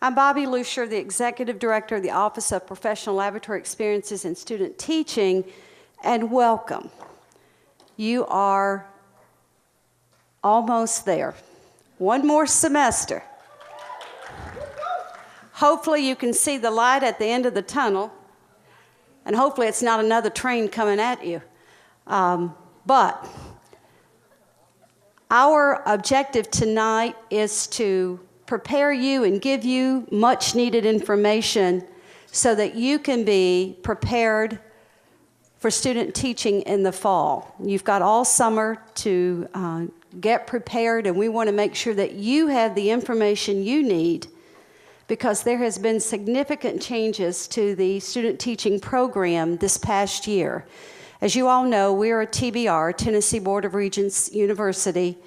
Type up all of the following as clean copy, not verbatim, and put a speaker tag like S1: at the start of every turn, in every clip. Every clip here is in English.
S1: I'm Bobby Lucier, the Executive Director of the Office of Professional Laboratory Experiences and Student Teaching, and welcome. You are almost there. One more semester. Hopefully you can see the light at the end of the tunnel, and hopefully it's not another train coming at you. But our objective tonight is to prepare you and give you much needed information so that you can be prepared for student teaching in the fall. You've got all summer to get prepared, and we want to make sure that you have the information you need, because there has been significant changes to the student teaching program this past year. As you all know, we are a TBR, Tennessee Board of Regents University,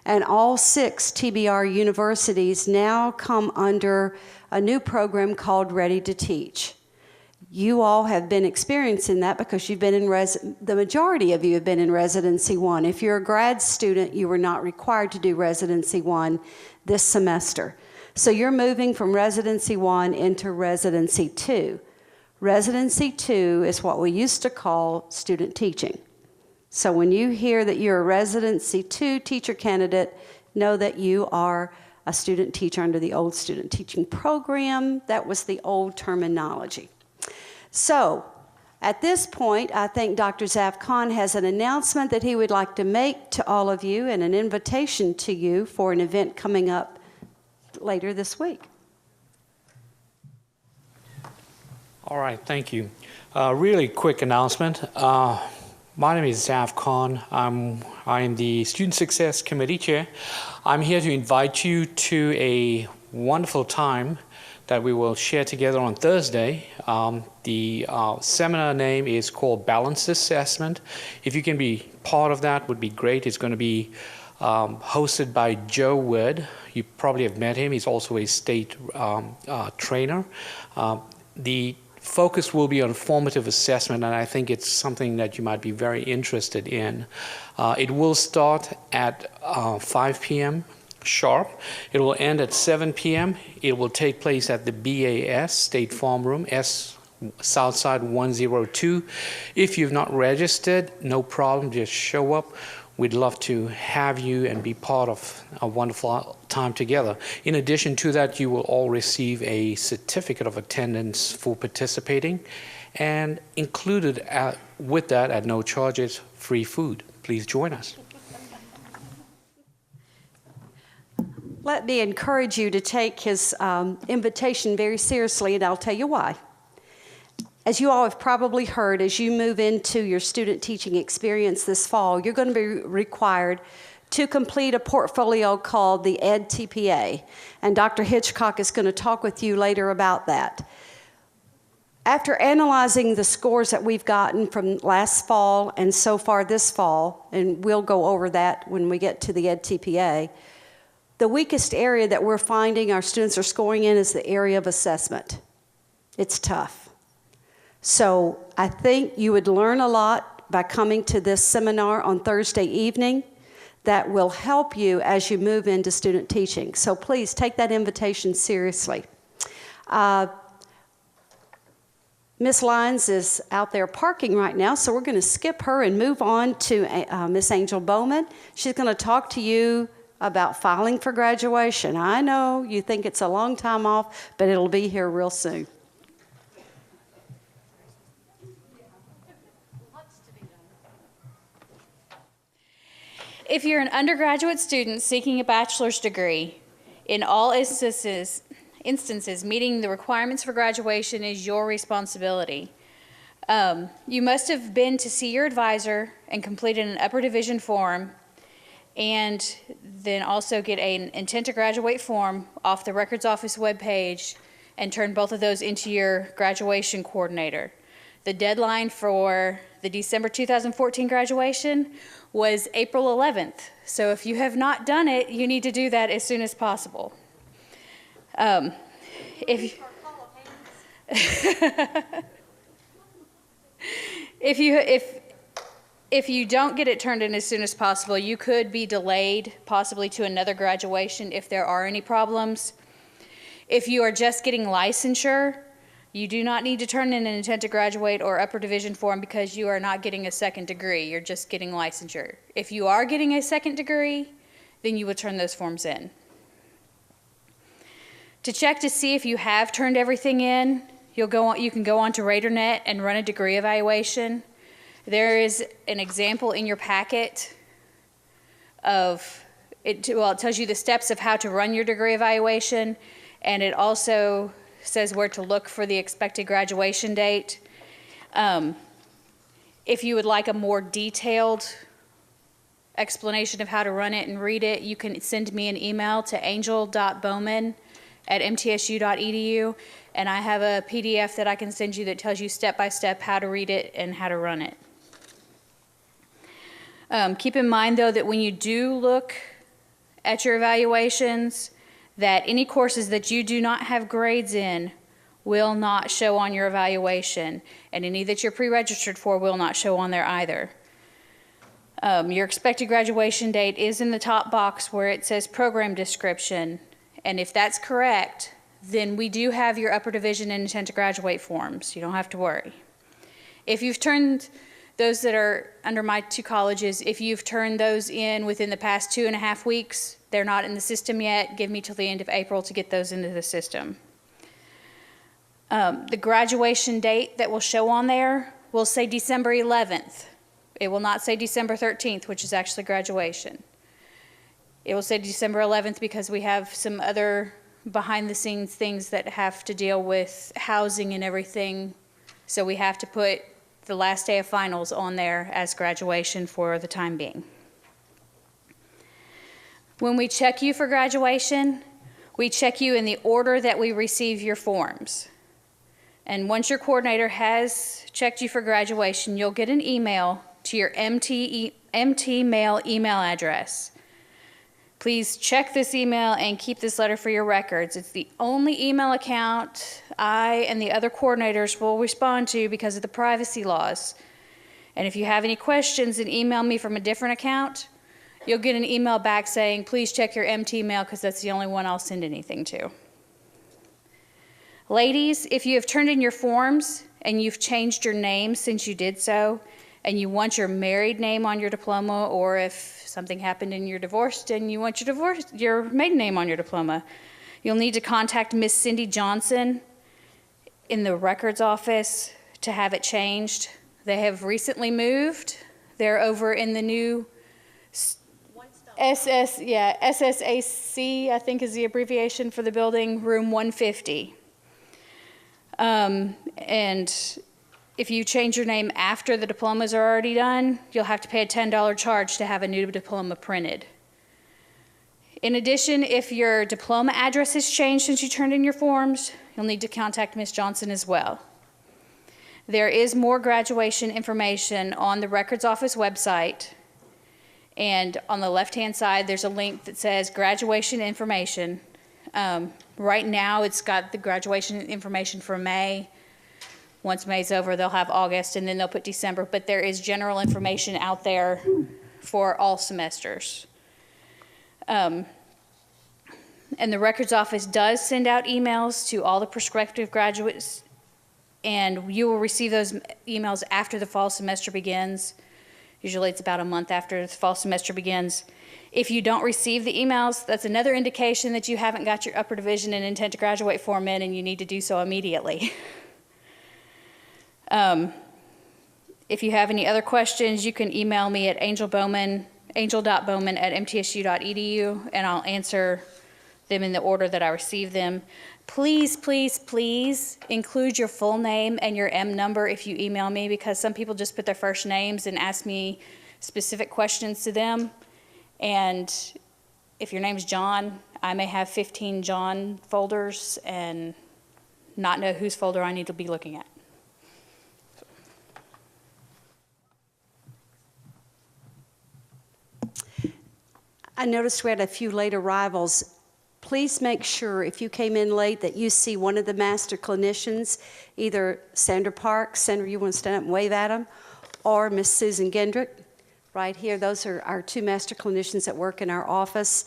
S1: and all 6 TBR universities now come under a new program called Ready to Teach. You all have been experiencing that because you've been in the majority of you have been in Residency 1. If you're a grad student, you were not required to do Residency 1 this semester. So you're moving from Residency 1 into Residency 2. Residency 2 is what we used to call student teaching. So when you hear that you're a Residency 2 teacher candidate, know that you are a student teacher under the old student teaching program. That was the old terminology. So at this point, I think Dr. Zaf Khan has an announcement that he would like to make to all of you and an invitation to you for an event coming up later this week.
S2: All right, thank you. Really quick announcement. My name is Zaf Khan. I am the Student Success Committee Chair. I'm here to invite you to a wonderful time that we will share together on Thursday. The seminar name is called Balanced Assessment. If you can be part of that, would be great. It's going to be hosted by Joe Wood. You probably have met him. He's also a state trainer. The focus will be on formative assessment, and I think it's something that you might be very interested in. It will start at 5 p.m. sharp. It will end at 7 p.m. It will take place at the BAS State Farm Room, S Southside 102. If you've not registered, no problem, just show up. We'd love to have you and be part of a wonderful time together. In addition to that, you will all receive a certificate of attendance for participating, and included with that at no charges, free food. Please join us.
S1: Let me encourage you to take his invitation very seriously, and I'll tell you why. As you all have probably heard, as you move into your student teaching experience this fall, you're going to be required to complete a portfolio called the Ed TPA, and Dr. Hitchcock is going to talk with you later about that. After analyzing the scores that we've gotten from last fall and so far this fall, and we'll go over that when we get to the Ed TPA, the weakest area that we're finding our students are scoring in is the area of assessment. It's tough. So I think you would learn a lot by coming to this seminar on Thursday evening that will help you as you move into student teaching. So please take that invitation seriously. Miss Lyons is out there parking right now, so we're going to skip her and move on to Miss Angel Bowman. She's going to talk to you about filing for graduation. I know you think it's a long time off, but it'll be here real soon.
S3: If you're an undergraduate student seeking a bachelor's degree, in all instances, meeting the requirements for graduation is your responsibility. You must have been to see your advisor and completed an upper division form, and then also get an intent to graduate form off the records office webpage and turn both of those into your graduation coordinator. The deadline for the December 2014 graduation was April 11th. So if you have not done it, you need to do that as soon as possible. If you don't get it turned in as soon as possible, you could be delayed possibly to another graduation if there are any problems. If you are just getting licensure, you do not need to turn in an intent to graduate or upper division form because you are not getting a second degree. You're just getting licensure. If you are getting a second degree, then you would turn those forms in. To check to see if you have turned everything in, you can go on to RadarNet and run a degree evaluation. There is an example in your packet of it tells you the steps of how to run your degree evaluation, and it also says where to look for the expected graduation date. If you would like a more detailed explanation of how to run it and read it, you can send me an email to angel.bowman@mtsu.edu, and I have a PDF that I can send you that tells you step by step how to read it and how to run it. Keep in mind, though, that when you do look at your evaluations, that any courses that you do not have grades in will not show on your evaluation, and any that you're pre-registered for will not show on there either. Your expected graduation date is in the top box where it says program description, and if that's correct, then we do have your upper division and intent to graduate forms. You don't have to worry. If you've turned those that are under my two colleges, if you've turned those in within the past 2.5 weeks, they're not in the system yet. Give me till the end of April to get those into the system. The graduation date that will show on there will say December 11th. It will not say December 13th, which is actually graduation. It will say December 11th because we have some other behind the scenes things that have to deal with housing and everything. So we have to put the last day of finals on there as graduation for the time being. When we check you for graduation, we check you in the order that we receive your forms. And once your coordinator has checked you for graduation, you'll get an email to your MT mail email address. Please check this email and keep this letter for your records. It's the only email account I and the other coordinators will respond to because of the privacy laws. And if you have any questions, then email me from a different account. You'll get an email back saying, please check your MT mail because that's the only one I'll send anything to. Ladies, if you have turned in your forms and you've changed your name since you did so, and you want your married name on your diploma, or if something happened and you're divorced and you want your maiden name on your diploma, you'll need to contact Miss Cindy Johnson in the records office to have it changed. They have recently moved. They're over in the new SSAC, I think is the abbreviation for the building, room 150. And if you change your name after the diplomas are already done, you'll have to pay a $10 charge to have a new diploma printed. In addition, if your diploma address has changed since you turned in your forms, you'll need to contact Ms. Johnson as well. There is more graduation information on the records office website, and on the left-hand side, there's a link that says graduation information. Right now, it's got the graduation information for May. Once May's over, they'll have August, and then they'll put December. But there is general information out there for all semesters. And the records office does send out emails to all the prospective graduates, and you will receive those emails after the fall semester begins. Usually it's about a month after the fall semester begins. If you don't receive the emails, that's another indication that you haven't got your upper division and intent to graduate form in, and you need to do so immediately. If you have any other questions, you can email me at angel.bowman@mtsu.edu, and I'll answer them in the order that I receive them. Please, please, please include your full name and your M number if you email me, because some people just put their first names and ask me specific questions to them. And if your name's John, I may have 15 John folders and not know whose folder I need to be looking at.
S1: I noticed we had a few late arrivals. Please make sure if you came in late that you see one of the master clinicians, either Sandra Parks, Sandra, you want to stand up and wave at them, or Miss Susan Gendrick, right here. Those are our two master clinicians that work in our office.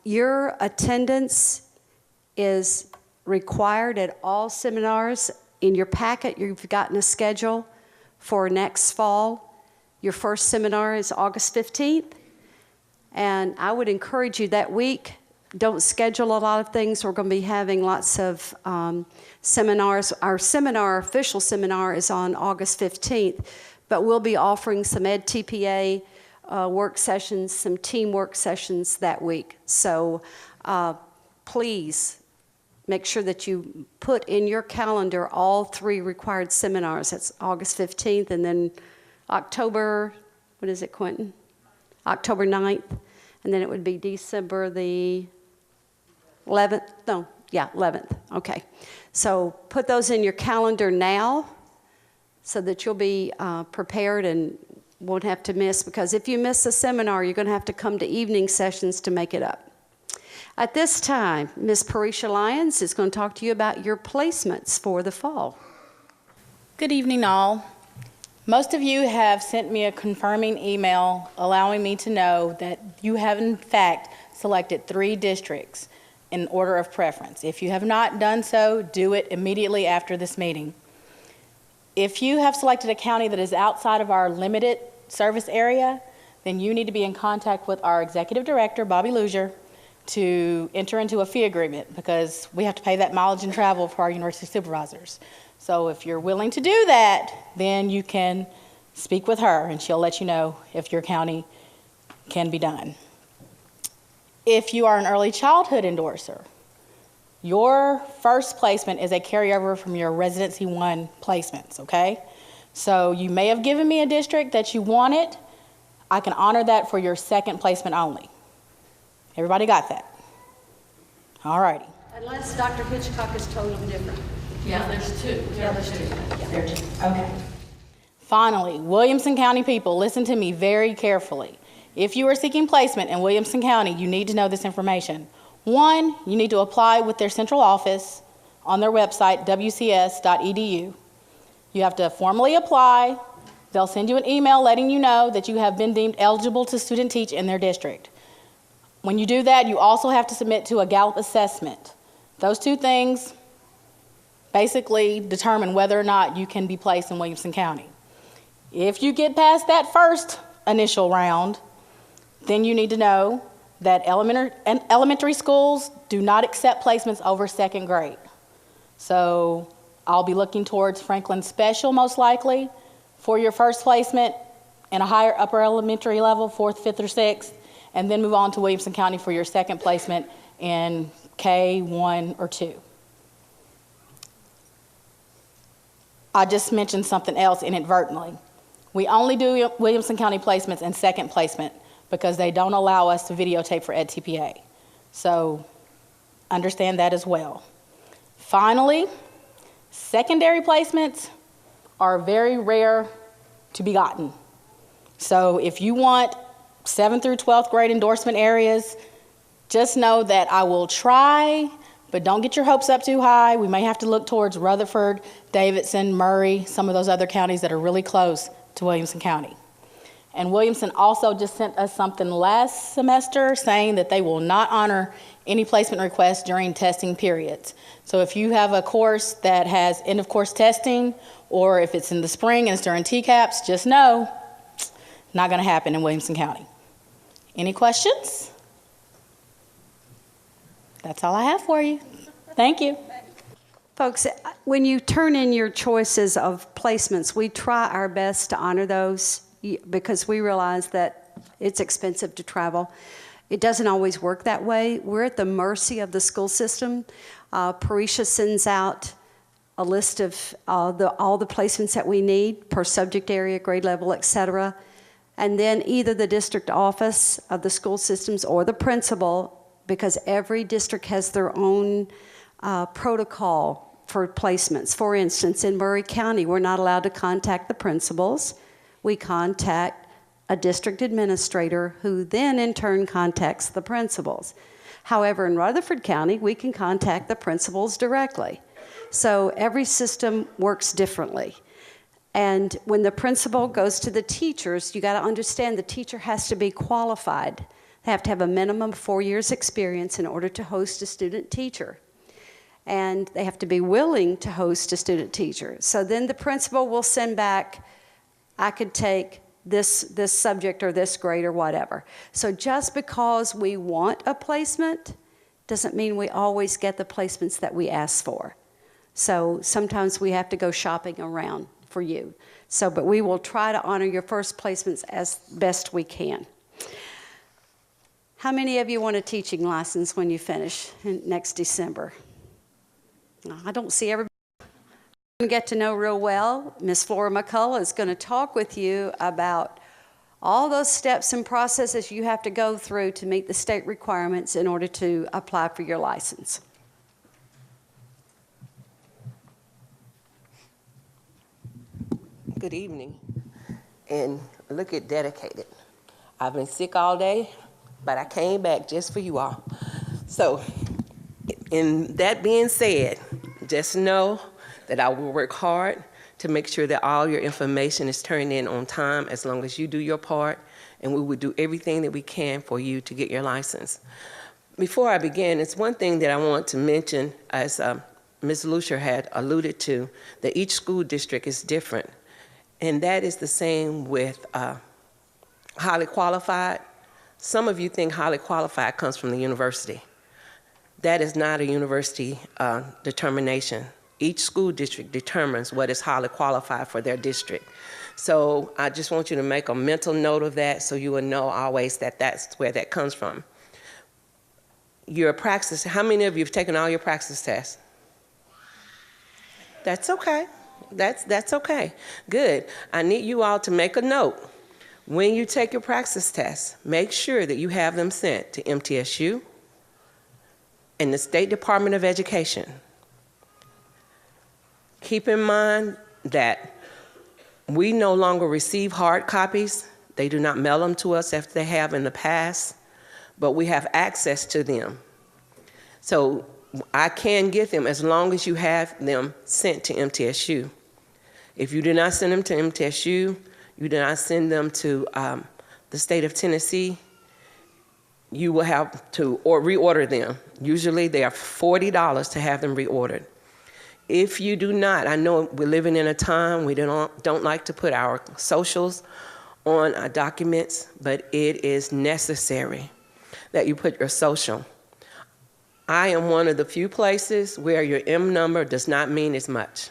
S1: Your attendance is required at all seminars. In your packet, you've gotten a schedule for next fall. Your first seminar is August 15th. And I would encourage you that week, don't schedule a lot of things. We're going to be having lots of seminars. Our official seminar is on August 15th, but we'll be offering some EdTPA work sessions, some teamwork sessions that week. So please make sure that you put in your calendar all 3 required seminars. That's August 15th, and then October, what is it, Quentin? October 9th, and then it would be December the 11th. No, yeah, 11th. Okay. So put those in your calendar now so that you'll be prepared and won't have to miss, because if you miss a seminar, you're going to have to come to evening sessions to make it up. At this time, Ms. Parisha Lyons is going to talk to you about your placements for the fall.
S4: Good evening, all. Most of you have sent me a confirming email allowing me to know that you have, in fact, selected 3 districts in order of preference. If you have not done so, do it immediately after this meeting. If you have selected a county that is outside of our limited service area, then you need to be in contact with our executive director, Bobby Luzier, to enter into a fee agreement, because we have to pay that mileage and travel for our university supervisors. So if you're willing to do that, then you can speak with her and she'll let you know if your county can be done. If you are an early childhood endorser, your first placement is a carryover from your Residency 1 placements, okay? So you may have given me a district that you wanted. I can honor that for your second placement only. Everybody got that? All righty.
S1: Unless Dr. Hitchcock is totally different.
S5: Yeah, there's 2.
S1: Yeah, there's 2.
S5: There are 2. Okay.
S4: Finally, Williamson County people, listen to me very carefully. If you are seeking placement in Williamson County, you need to know this information. 1, you need to apply with their central office on their website, wcs.edu. You have to formally apply. They'll send you an email letting you know that you have been deemed eligible to student teach in their district. When you do that, you also have to submit to a Gallup assessment. Those 2 things basically determine whether or not you can be placed in Williamson County. If you get past that first initial round, then you need to know that elementary schools do not accept placements over 2nd grade. So I'll be looking towards Franklin Special most likely for your first placement in a higher upper elementary level, 4th, 5th, or 6th, and then move on to Williamson County for your second placement in K1 or 2. I just mentioned something else inadvertently. We only do Williamson County placements in second placement because they don't allow us to videotape for EdTPA. So understand that as well. Finally, secondary placements are very rare to be gotten. So if you want 7th through 12th grade endorsement areas, just know that I will try, but don't get your hopes up too high. We may have to look towards Rutherford, Davidson, Murray, some of those other counties that are really close to Williamson County. And Williamson also just sent us something last semester saying that they will not honor any placement requests during testing periods. So if you have a course that has end of course testing, or if it's in the spring and it's during TCAPs, just know, not gonna happen in Williamson County. Any questions? That's all I have for you. Thank you.
S1: Folks, when you turn in your choices of placements, we try our best to honor those because we realize that it's expensive to travel. It doesn't always work that way. We're at the mercy of the school system. Parisha sends out a list of all the placements that we need per subject area, grade level, et cetera. And then either the district office of the school systems or the principal, because every district has their own protocol for placements. For instance, in Murray County, we're not allowed to contact the principals. We contact a district administrator who then in turn contacts the principals. However, in Rutherford County, we can contact the principals directly. So every system works differently. And when the principal goes to the teachers, you got to understand the teacher has to be qualified. They have to have a minimum of 4 years experience in order to host a student teacher. and they have to be willing to host a student teacher. So then the principal will send back, I could take this subject or this grade or whatever. So just because we want a placement doesn't mean we always get the placements that we ask for. So sometimes we have to go shopping around for you. So, but we will try to honor your first placements as best we can. How many of you want a teaching license when you finish next December? I don't see everybody. We're going to get to know real well. Ms. Flora McCullough is going to talk with you about all those steps and processes you have to go through to meet the state requirements in order to apply for your license.
S6: Good evening, and look at dedicated. I've been sick all day, but I came back just for you all. So, in that being said, just know that I will work hard to make sure that all your information is turned in on time as long as you do your part, and we will do everything that we can for you to get your license. Before I begin, it's one thing that I want to mention, as Ms. Lucia had alluded to, that each school district is different. And that is the same with highly qualified. Some of you think highly qualified comes from the university. That is not a university determination. Each school district determines what is highly qualified for their district. So I just want you to make a mental note of that so you will know always that that's where that comes from. Your praxis, how many of you have taken all your praxis tests? That's okay. That's okay. Good. I need you all to make a note. When you take your praxis tests, make sure that you have them sent to MTSU and the State Department of Education. Keep in mind that we no longer receive hard copies. They do not mail them to us as they have in the past, but we have access to them. So I can get them as long as you have them sent to MTSU. If you do not send them to MTSU, you do not send them to the state of Tennessee, you will have to reorder them. Usually they are $40 to have them reordered. If you do not, I know we're living in a time we don't like to put our socials on our documents, but it is necessary that you put your social. I am one of the few places where your M number does not mean as much.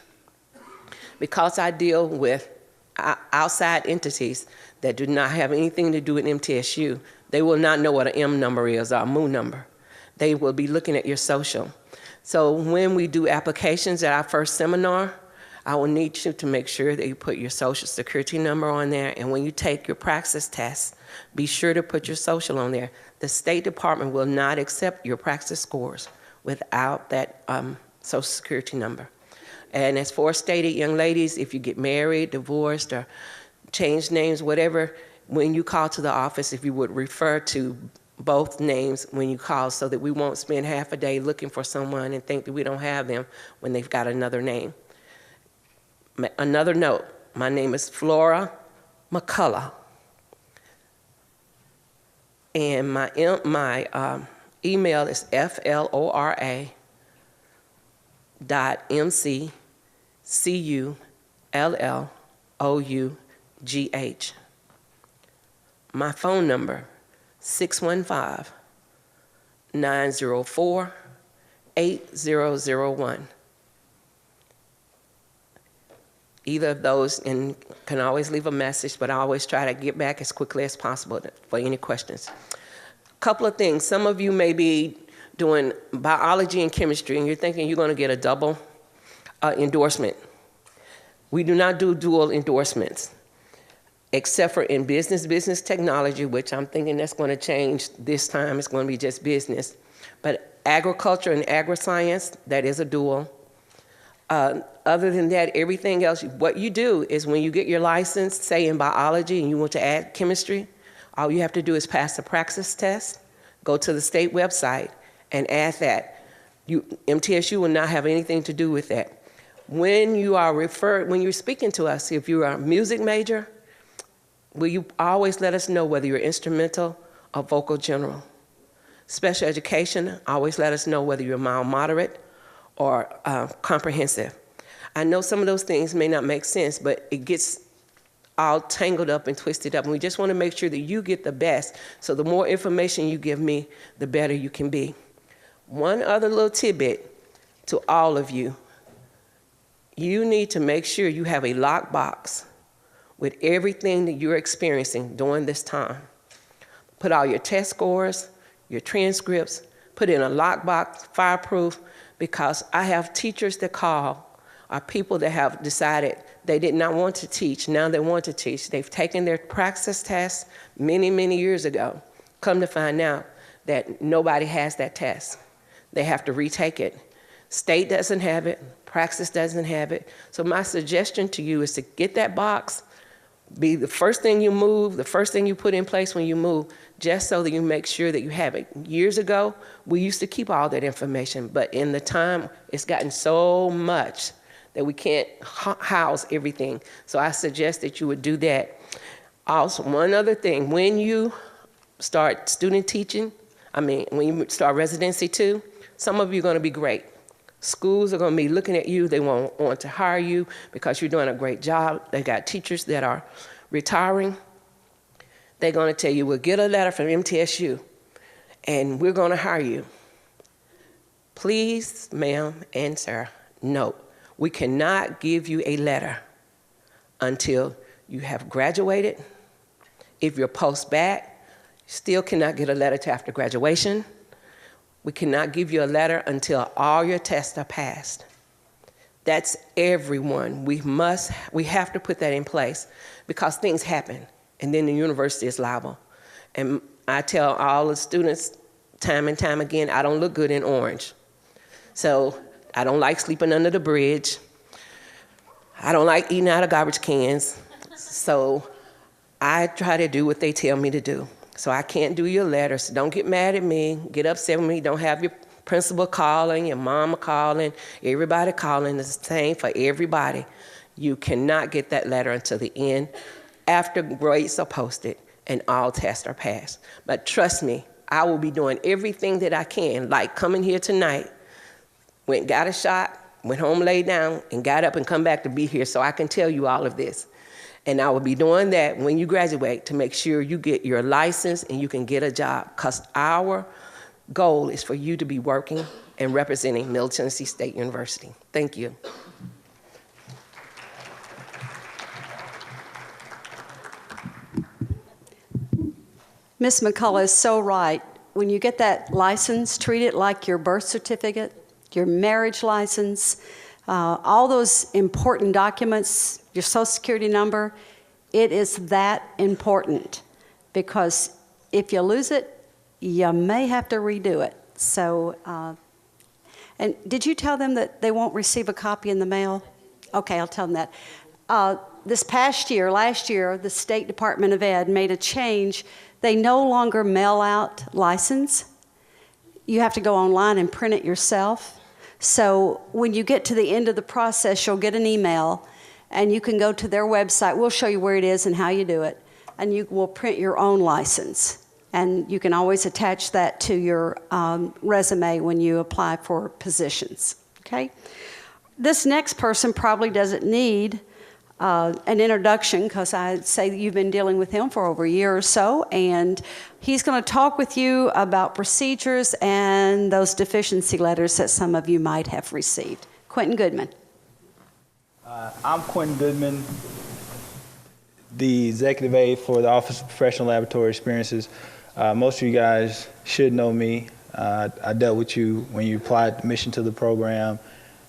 S6: Because I deal with outside entities that do not have anything to do with MTSU, they will not know what an M number is or a MU number. They will be looking at your social. So when we do applications at our first seminar, I will need you to make sure that you put your social security number on there, and when you take your praxis test, be sure to put your social on there. The State Department will not accept your praxis scores without that social security number. And as for stated, young ladies, if you get married, divorced, or change names, whatever, when you call to the office, if you would refer to both names when you call so that we won't spend half a day looking for someone and think that we don't have them when they've got another name. Another note, my name is Flora McCullough. And my email is flora.mccullough. My phone number, 615-904-8001. Either of those, and can always leave a message, but I always try to get back as quickly as possible for any questions. A couple of things. Some of you may be doing biology and chemistry, and you're thinking you're going to get a double endorsement. We do not do dual endorsements, except for in business technology, which I'm thinking that's going to change this time. It's going to be just business. But agriculture and agri-science, that is a dual. Other than that, everything else, what you do is when you get your license, say in biology, and you want to add chemistry, all you have to do is pass the praxis test, go to the state website, and add that. MTSU will not have anything to do with that. When you are when you're speaking to us, if you're a music major, will you always let us know whether you're instrumental or vocal general? Special education, always let us know whether you're mild moderate or comprehensive. I know some of those things may not make sense, but it gets all tangled up and twisted up. And we just want to make sure that you get the best. So the more information you give me, the better you can be. One other little tidbit to all of you. You need to make sure you have a lockbox with everything that you're experiencing during this time. Put all your test scores, your transcripts, put in a lockbox, fireproof, because I have teachers that call, or people that have decided they did not want to teach, now they want to teach. They've taken their praxis test many, many years ago. Come to find out that nobody has that test. They have to retake it. State doesn't have it, praxis doesn't have it. So my suggestion to you is to get that box, be the first thing you move, the first thing you put in place when you move, just so that you make sure that you have it. Years ago, we used to keep all that information, but in the time, it's gotten so much that we can't house everything. So I suggest that you would do that. Also, one other thing, when you start student teaching, when you start residency too, some of you are gonna be great. Schools are gonna be looking at you, they want to hire you because you're doing a great job. They got teachers that are retiring. They're gonna tell you, we'll get a letter from MTSU and we're gonna hire you. Please, ma'am and sir, note, we cannot give you a letter until you have graduated. If you're post-bac, still cannot get a letter till after graduation. We cannot give you a letter until all your tests are passed. That's everyone. We have to put that in place because things happen and then the university is liable. And I tell all the students time and time again, I don't look good in orange. So I don't like sleeping under the bridge. I don't like eating out of garbage cans. So I try to do what they tell me to do. So I can't do your letters. Don't get mad at me, get upset with me. Don't have your principal calling, your mama calling, everybody calling. It's the same for everybody. You cannot get that letter until the end, after grades are posted and all tests are passed. But trust me, I will be doing everything that I can, like coming here tonight, got a shot, went home, laid down, and got up and come back to be here so I can tell you all of this. And I will be doing that when you graduate to make sure you get your license and you can get a job, because our goal is for you to be working and representing Middle Tennessee State University. Thank you.
S1: Ms. McCullough is so right. When you get that license, treat it like your birth certificate, your marriage license, all those important documents, your social security number. It is that important because if you lose it, you may have to redo it. So, and did you tell them that they won't receive a copy in the mail? Okay, I'll tell them that. This past year, last year, the State Department of Ed made a change. They no longer mail out license. You have to go online and print it yourself. So when you get to the end of the process, you'll get an email and you can go to their website. We'll show you where it is and how you do it. And you will print your own license. And you can always attach that to your resume when you apply for positions, okay? This next person probably doesn't need an introduction because I'd say that you've been dealing with him for over a year or so, and he's going to talk with you about procedures and those deficiency letters that some of you might have received. Quentin Goodman.
S7: I'm Quentin Goodman, the executive aide for the Office of Professional Laboratory Experiences. Most of you guys should know me. I dealt with you when you applied admission to the program,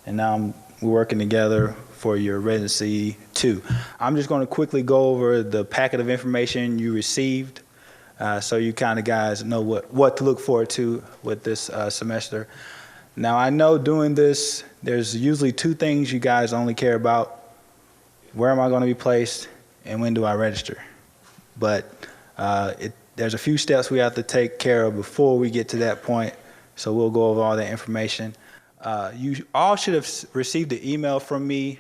S7: and now we're working together for your residency too. I'm just going to quickly go over the packet of information you received so you kind of guys know what to look forward to with this semester. Now I know doing this, there's usually two things you guys only care about. Where am I going to be placed and when do I register? But there's a few steps we have to take care of before we get to that point, so we'll go over all that information. You all should have received an email from me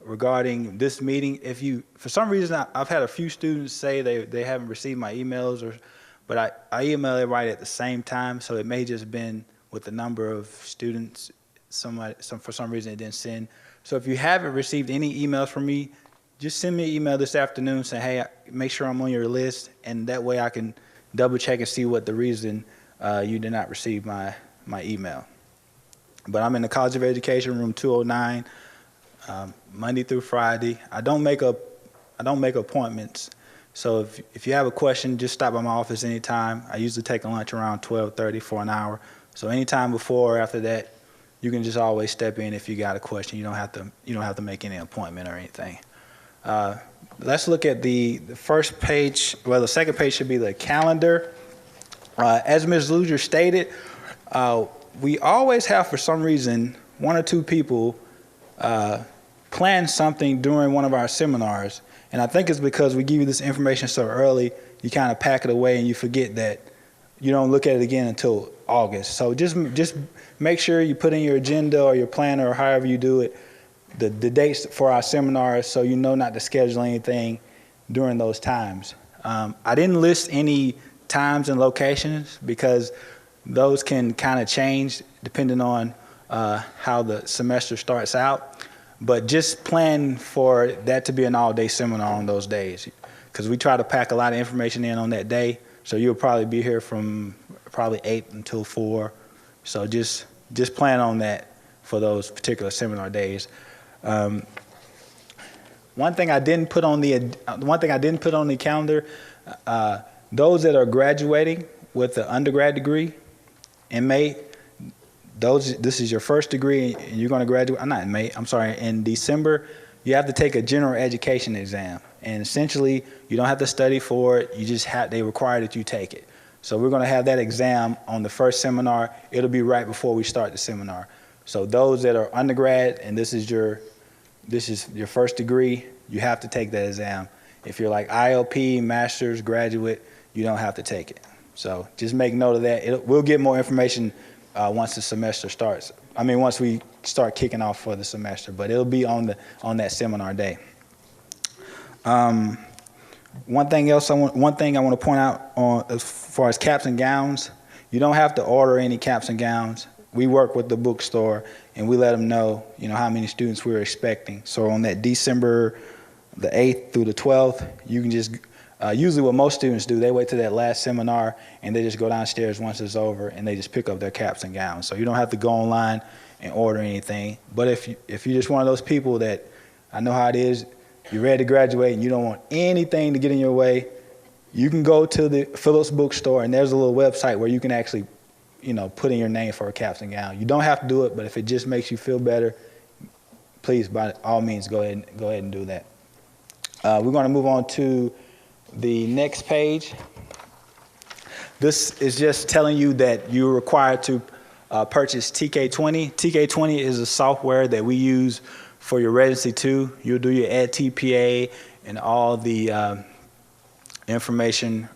S7: regarding this meeting. If you, for some reason, I've had a few students say they haven't received my emails, but I email everybody at the same time, so it may just been with the number of students for some reason it didn't send. So if you haven't received any emails from me, just send me an email this afternoon saying, hey, make sure I'm on your list, and that way I can double check and see what the reason you did not receive my email. But I'm in the College of Education, room 209, Monday through Friday. I don't make appointments. So if you have a question, just stop by my office anytime. I usually take a lunch around 12:30 for an hour. So anytime before or after that, you can just always step in if you got a question. You don't have to make any appointment or anything. Let's look at the first page. Well, the second page should be the calendar. As Ms. Luger stated, we always have, for some reason, one or two people plan something during one of our seminars. And I think it's because we give you this information so early, you kind of pack it away and you forget that you don't look at it again until August. So just make sure you put in your agenda or your planner or however you do it, the dates for our seminars, so you know not to schedule anything during those times. I didn't list any times and locations because those can kind of change depending on how the semester starts out. But just plan for that to be an all-day seminar on those days, because we try to pack a lot of information in on that day. So you'll probably be here from probably 8 until 4. So just plan on that for those particular seminar days. One thing I didn't put on the calendar, those that are graduating with an undergrad degree in May, this is your first degree and you're going to graduate, not in May, I'm sorry, in December, you have to take a general education exam. And essentially, you don't have to study for it, they require that you take it. So we're going to have that exam on the first seminar. It'll be right before we start the seminar. So those that are undergrad and this is your first degree, you have to take that exam. If you're like ILP, master's, graduate, you don't have to take it. So just make note of that. We'll get more information once the semester starts. Once we start kicking off for the semester, but it'll be on that seminar day. One thing I want to point out as far as caps and gowns, you don't have to order any caps and gowns. We work with the bookstore and we let them know, how many students we're expecting. So on that December the 8th through the 12th, you can just, usually what most students do, they wait till that last seminar and they just go downstairs once it's over and they just pick up their caps and gowns. So you don't have to go online and order anything. But if you're just one of those people that, I know how it is, you're ready to graduate and you don't want anything to get in your way, you can go to the Phillips bookstore and there's a little website where you can actually, put in your name for a caps and gown. You don't have to do it, but if it just makes you feel better, please, by all means, go ahead and do that. We're going to move on to the next page. This is just telling you that you're required to purchase TK20. TK20 is a software that we use for your Residency 2. You'll do your Ed TPA and all the information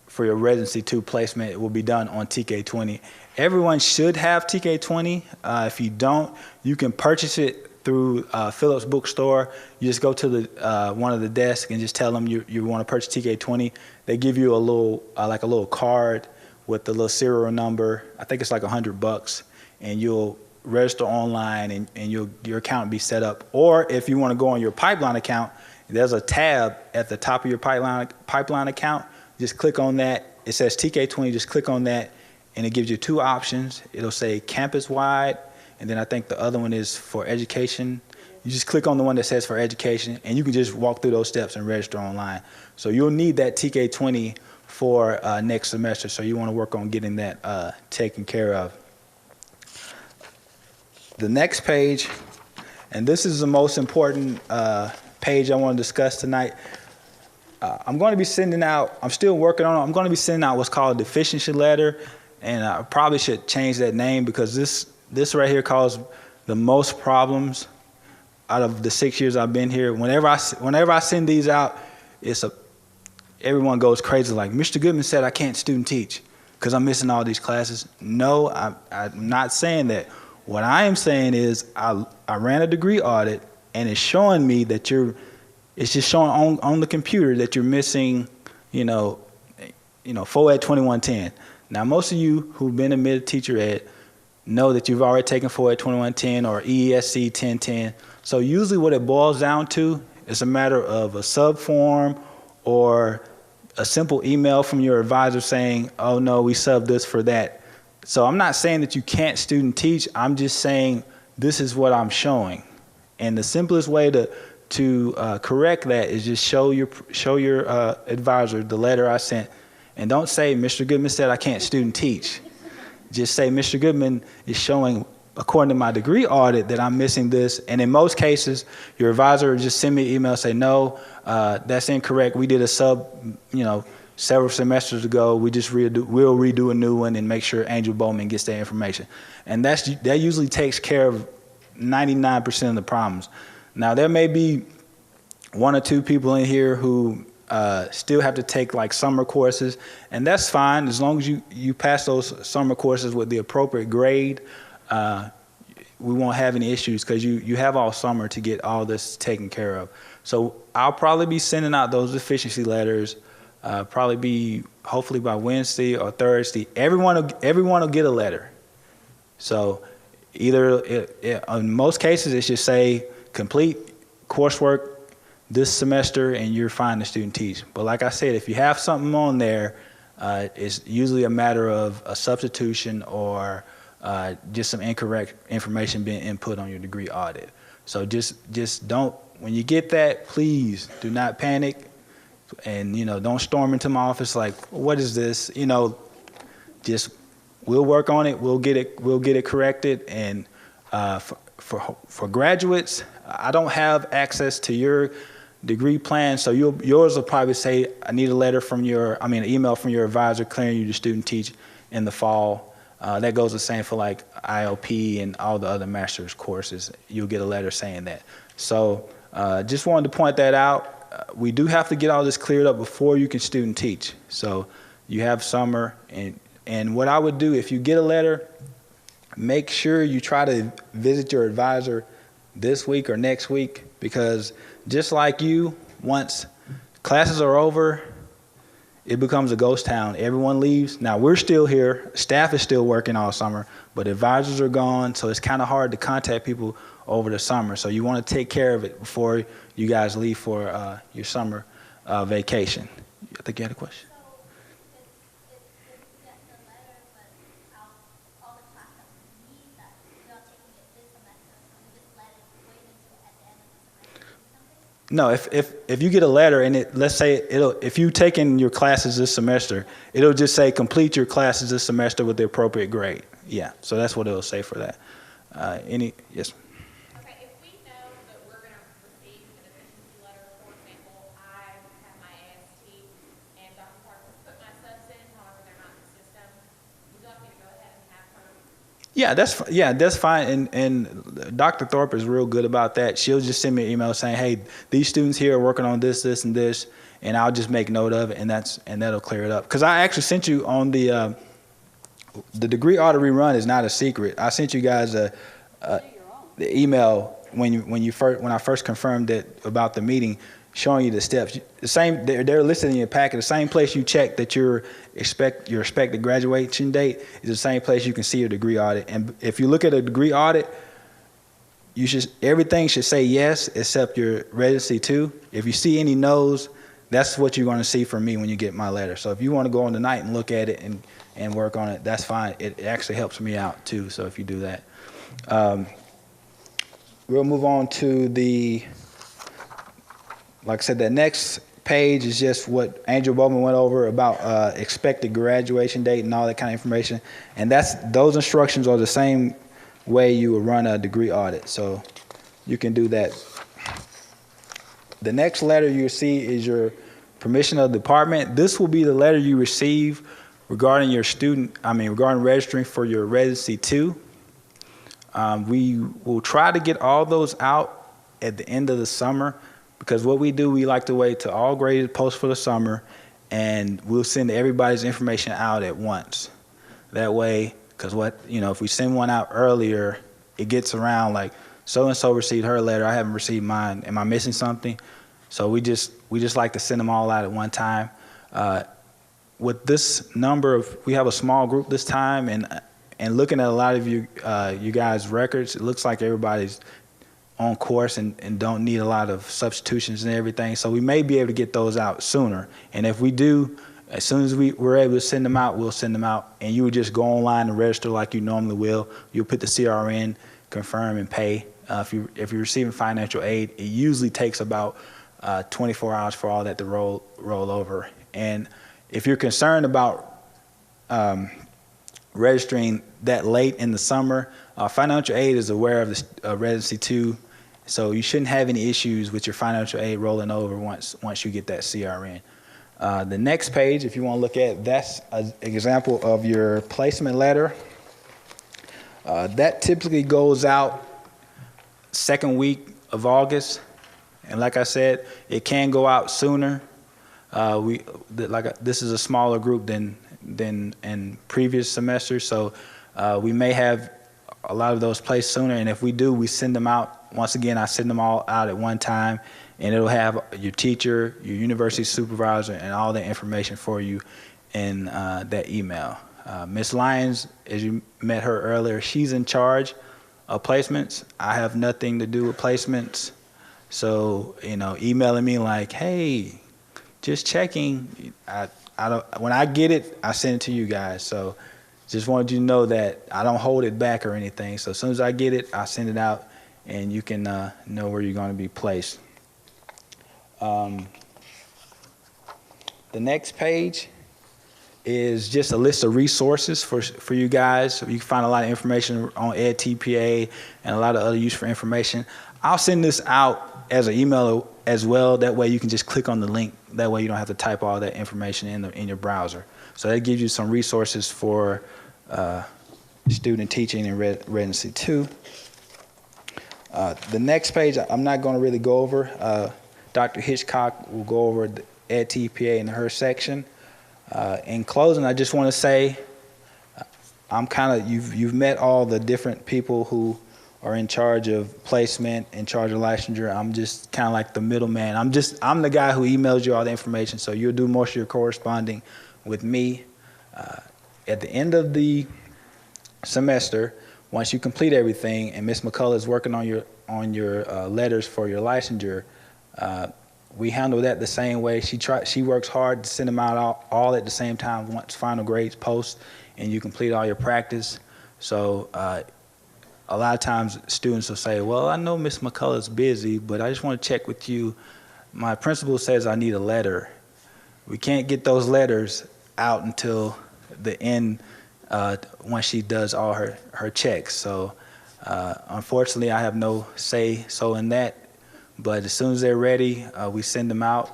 S7: for your Residency 2 placement. It will be done on TK20. Everyone should have TK20. If you don't, you can purchase it through Phillips Bookstore. You just go to the one of the desks and just tell them you want to purchase TK20. They give you a little card with the little serial number. I think it's like $100, and you'll register online and your account will be set up. Or if you want to go on your pipeline account, there's a tab at the top of your pipeline account. Just click on that. It says TK20. Just click on that, and it gives you two options. It'll say campus-wide, and then I think the other one is for education. You just click on the one that says for education, and you can just walk through those steps and register online. So you'll need that TK20 for next semester, so you want to work on getting that taken care of. The next page, and this is the most important page I want to discuss tonight. I'm going to be sending out, I'm still working on it, I'm going to be sending out what's called a deficiency letter, and I probably should change that name because this right here caused the most problems out of the 6 years I've been here. Whenever I send these out, everyone goes crazy like, Mr. Goodman said I can't student teach because I'm missing all these classes. No, I'm not saying that. What I am saying is I ran a degree audit and it's showing me that it's just showing on the computer that you're missing, FOED 2110. Now, most of you who've been admitted teacher ed know that you've already taken 42110 or EESC 1010. So usually what it boils down to is a matter of a sub form or a simple email from your advisor saying, oh no, we subbed this for that. So I'm not saying that you can't student teach, I'm just saying this is what I'm showing. And the simplest way to correct that is just show your advisor the letter I sent. And don't say, Mr. Goodman said I can't student teach. Just say, Mr. Goodman is showing, according to my degree audit, that I'm missing this. And in most cases, your advisor will just send me an email and say, no, that's incorrect. We did a sub, several semesters ago. We'll redo a new one and make sure Angel Bowman gets that information. And that usually takes care of 99% of the problems. Now, there may be one or two people in here who still have to take like summer courses, and that's fine as long as you pass those summer courses with the appropriate grade. We won't have any issues because you have all summer to get all this taken care of. So I'll probably be sending out those efficiency letters, hopefully by Wednesday or Thursday. Everyone will get a letter. So either in most cases it's just say complete coursework this semester and you're fine to student teach. But like I said, if you have something on there, it's usually a matter of a substitution or just some incorrect information being input on your degree audit. So just don't, when you get that, please do not panic and don't storm into my office like, what is this? Just we'll work on it, we'll get it corrected. And for graduates, I don't have access to your degree plan, so yours will probably say, I need an email from your advisor clearing you to student teach in the fall. That goes the same for like IOP and all the other master's courses. You'll get a letter saying that. So just wanted to point that out. We do have to get all this cleared up before you can student teach. So you have summer, and what I would do if you get a letter, make sure you try to visit your advisor this week or next week, because just like you, once classes are over, it becomes a ghost town. Everyone leaves. Now, we're still here. Staff is still working all summer, but advisors are gone, so it's kind of hard to contact people over the summer. So you want to take care of it before you guys leave for your summer vacation. I think you had a question. No, if you get a letter and let's say if you've taken your classes this semester, it'll just say complete your classes this semester with the appropriate grade. Yeah, so that's what it'll say for that. Yes?
S8: Okay, if we know that we're going to receive an efficiency letter, for example, I have my AST and Dr. Parker put my subs in, however they're not in the system, would you like me to go ahead and have her?
S7: Yeah, that's fine. And Dr. Thorpe is real good about that. She'll just send me an email saying, hey, these students here are working on this, this, and this, and I'll just make note of it, and that'll clear it up. Because I actually sent you on the degree audit rerun is not a secret. I sent you guys the email when I first confirmed it about the meeting, showing you the steps. The same, they're listed in your packet. The same place you check that your expected graduation date is the same place you can see your degree audit. And if you look at a degree audit, everything should say yes except your residency 2. If you see any no's, that's what you're going to see from me when you get my letter. So if you want to go on tonight and look at it and work on it, that's fine. It actually helps me out too. So if you do that, we'll move on to like I said, the next page is just what Angel Bowman went over about expected graduation date and all that kind of information. And those instructions are the same way you would run a degree audit. So you can do that. The next letter you see is your permission of the department. This will be the letter you receive regarding regarding registering for your residency 2. We will try to get all those out at the end of the summer, because what we do, we like to wait till all graded posts for the summer, and we'll send everybody's information out at once. That way, because if we send one out earlier, it gets around like, so-and-so received her letter, I haven't received mine, am I missing something? So we just like to send them all out at one time. With this number we have a small group this time, and And looking at a lot of you guys' records, it looks like everybody's on course and don't need a lot of substitutions and everything. So we may be able to get those out sooner. And if we do, as soon as we're able to send them out, we'll send them out. And you would just go online and register like you normally will. You'll put the CRN, confirm, and pay. If you're receiving financial aid, it usually takes about 24 hours for all that to roll over. And if you're concerned about registering that late in the summer, financial aid is aware of the Residency 2, so you shouldn't have any issues with your financial aid rolling over once you get that CRN. The next page, if you want to look at, that's an example of your placement letter. That typically goes out second week of August, and like I said, it can go out sooner. This is a smaller group than in previous semesters, so we may have a lot of those placed sooner, and if we do, we send them out. Once again, I send them all out at one time, and it'll have your teacher, your university supervisor, and all the information for you in that email. Ms. Lyons, as you met her earlier, she's in charge of placements. I have nothing to do with placements, so emailing me like, hey, just checking, I don't, when I get it, I send it to you guys. So just wanted you to know that I don't hold it back or anything. So as soon as I get it, I send it out, and you can know where you're going to be placed. The next page is just a list of resources for you guys. You can find a lot of information on EdTPA and a lot of other useful information. I'll send this out as an email as well. That way you can just click on the link. That way you don't have to type all that information in your browser. So that gives you some resources for student teaching in Residency 2. The next page I'm not going to really go over. Dr. Hitchcock will go over the EdTPA in her section. In closing, I just want to say you've met all the different people who are in charge of placement, in charge of licensure. I'm just kind of like the middleman. I'm the guy who emails you all the information, so you'll do most of your corresponding with me. At the end of the semester, once you complete everything, and Ms. McCullough is working on your letters for your licensure, we handle that the same way. She works hard to send them out all at the same time once final grades post and you complete all your practice. So a lot of times students will say, well, I know Ms. McCullough's busy, but I just want to check with you. My principal says I need a letter. We can't get those letters out until the end when she does all her checks. So unfortunately, I have no say so in that. But as soon as they're ready, we send them out.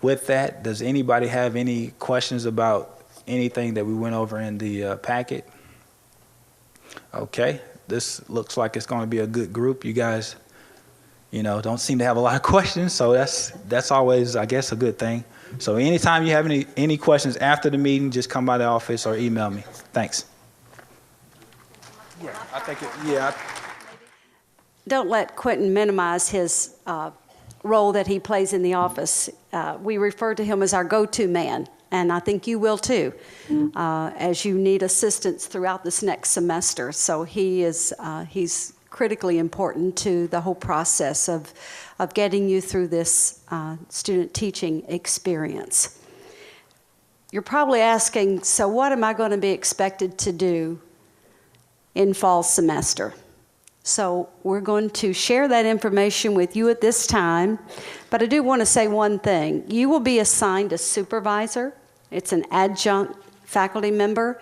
S7: With that, does anybody have any questions about anything that we went over in the packet? Okay, this looks like it's going to be a good group. You guys, don't seem to have a lot of questions, so that's always, I guess, a good thing. So anytime you have any questions after the meeting, just come by the office or email me. Thanks. Yeah, I think
S1: Don't let Quentin minimize his role that he plays in the office. We refer to him as our go-to man, and I think you will too, as you need assistance throughout this next semester. So he's critically important to the whole process of getting you through this student teaching experience. You're probably asking, so what am I going to be expected to do in fall semester? So we're going to share that information with you at this time, but I do want to say one thing. You will be assigned a supervisor. It's an adjunct faculty member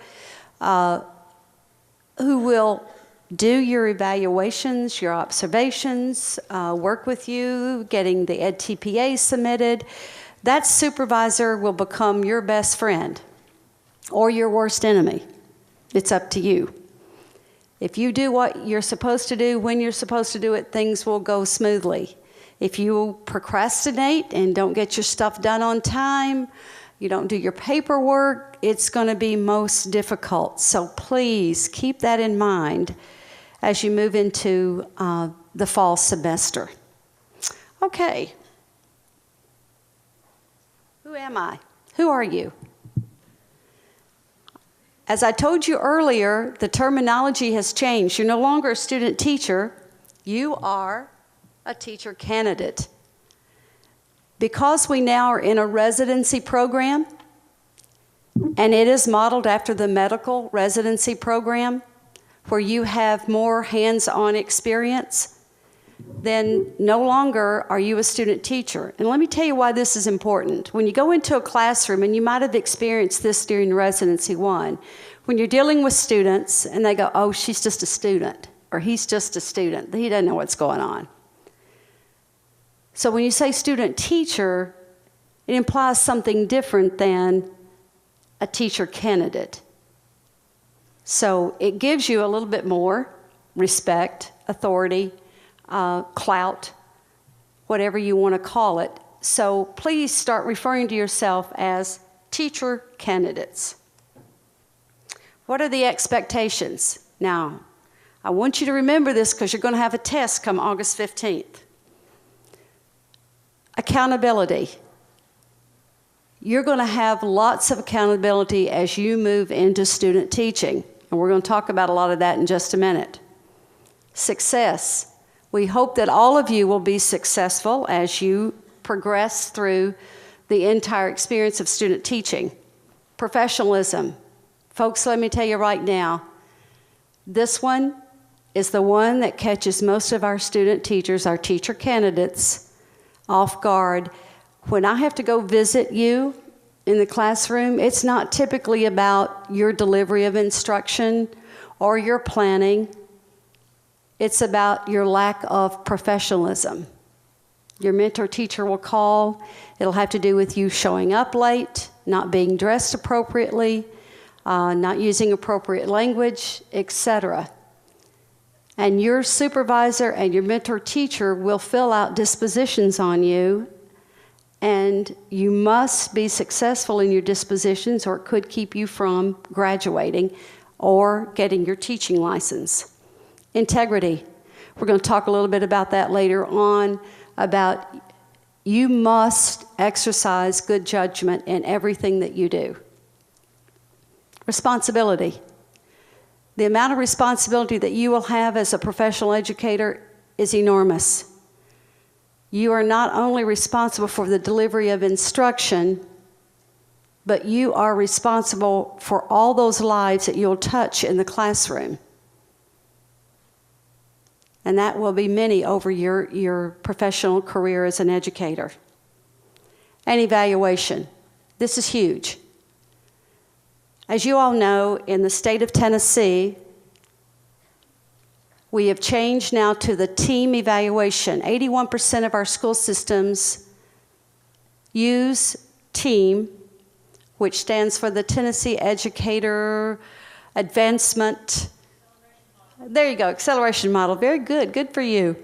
S1: who will do your evaluations, your observations, work with you, getting the EdTPA submitted. That supervisor will become your best friend or your worst enemy. It's up to you. If you do what you're supposed to do when you're supposed to do it, things will go smoothly. If you procrastinate and don't get your stuff done on time, you don't do your paperwork, it's going to be most difficult. So please keep that in mind as you move into the fall semester. Okay. Who am I? Who are you? As I told you earlier, the terminology has changed. You're no longer a student teacher, you are a teacher candidate. Because we now are in a residency program, and it is modeled after the medical residency program, where you have more hands-on experience, then no longer are you a student teacher. And let me tell you why this is important. When you go into a classroom, and you might have experienced this during Residency 1, when you're dealing with students and they go, oh, she's just a student, or he's just a student, he doesn't know what's going on. So when you say student teacher, it implies something different than a teacher candidate. So it gives you a little bit more respect, authority, clout, whatever you want to call it. So please start referring to yourself as teacher candidates. What are the expectations? Now, I want you to remember this because you're going to have a test come August 15th. Accountability. You're going to have lots of accountability as you move into student teaching. And we're going to talk about a lot of that in just a minute. Success. We hope that all of you will be successful as you progress through the entire experience of student teaching. Professionalism. Folks, let me tell you right now, this one is the one that catches most of our student teachers, our teacher candidates, off guard. When I have to go visit you in the classroom, it's not typically about your delivery of instruction or your planning. It's about your lack of professionalism. Your mentor teacher will call. It'll have to do with you showing up late, not being dressed appropriately, not using appropriate language, etc. And your supervisor and your mentor teacher will fill out dispositions on you, and you must be successful in your dispositions, or it could keep you from graduating or getting your teaching license. Integrity. We're going to talk a little bit about that later on, about you must exercise good judgment in everything that you do. Responsibility. The amount of responsibility that you will have as a professional educator is enormous. You are not only responsible for the delivery of instruction, but you are responsible for all those lives that you'll touch in the classroom. And that will be many over your professional career as an educator. And evaluation. This is huge. As you all know, in the state of Tennessee, we have changed now to the team evaluation. 81% of our school systems use TEAM, which stands for the Tennessee Educator Advancement. There you go, acceleration model. Very good. Good for you.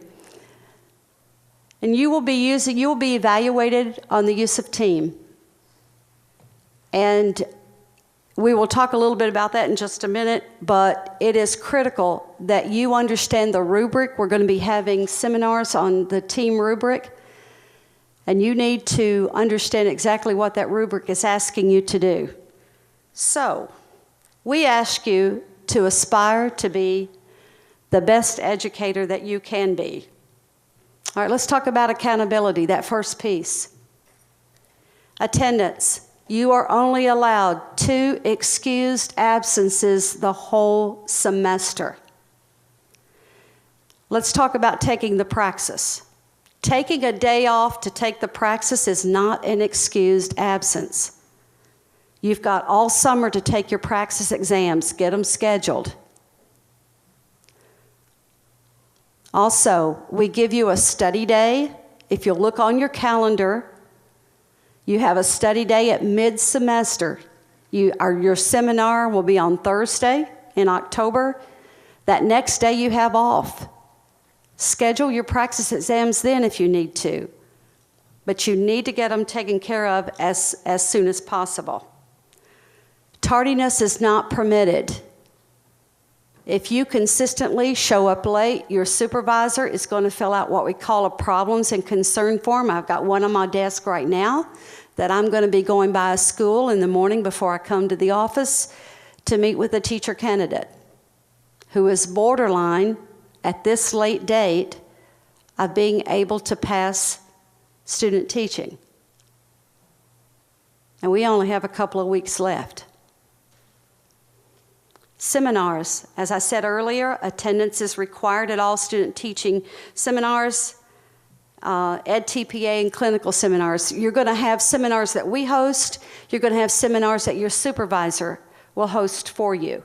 S1: And you will be evaluated on the use of TEAM. And we will talk a little bit about that in just a minute, but it is critical that you understand the rubric. We're going to be having seminars on the TEAM rubric, and you need to understand exactly what that rubric is asking you to do. So, we ask you to aspire to be the best educator that you can be. All right, let's talk about accountability, that first piece. Attendance. You are only allowed 2 excused absences the whole semester. Let's talk about taking the praxis. Taking a day off to take the praxis is not an excused absence. You've got all summer to take your praxis exams. Get them scheduled. Also, we give you a study day. If you'll look on your calendar, you have a study day at mid-semester. Your seminar will be on Thursday in October. That next day you have off. Schedule your praxis exams then if you need to. But you need to get them taken care of as soon as possible. Tardiness is not permitted. If you consistently show up late, your supervisor is going to fill out what we call a problems and concern form. I've got one on my desk right now that I'm going to be going by a school in the morning before I come to the office to meet with a teacher candidate who is borderline at this late date of being able to pass student teaching. And we only have a couple of weeks left. Seminars, as I said earlier, attendance is required at all student teaching seminars, EdTPA and clinical seminars. You're going to have seminars that we host. You're going to have seminars that your supervisor will host for you.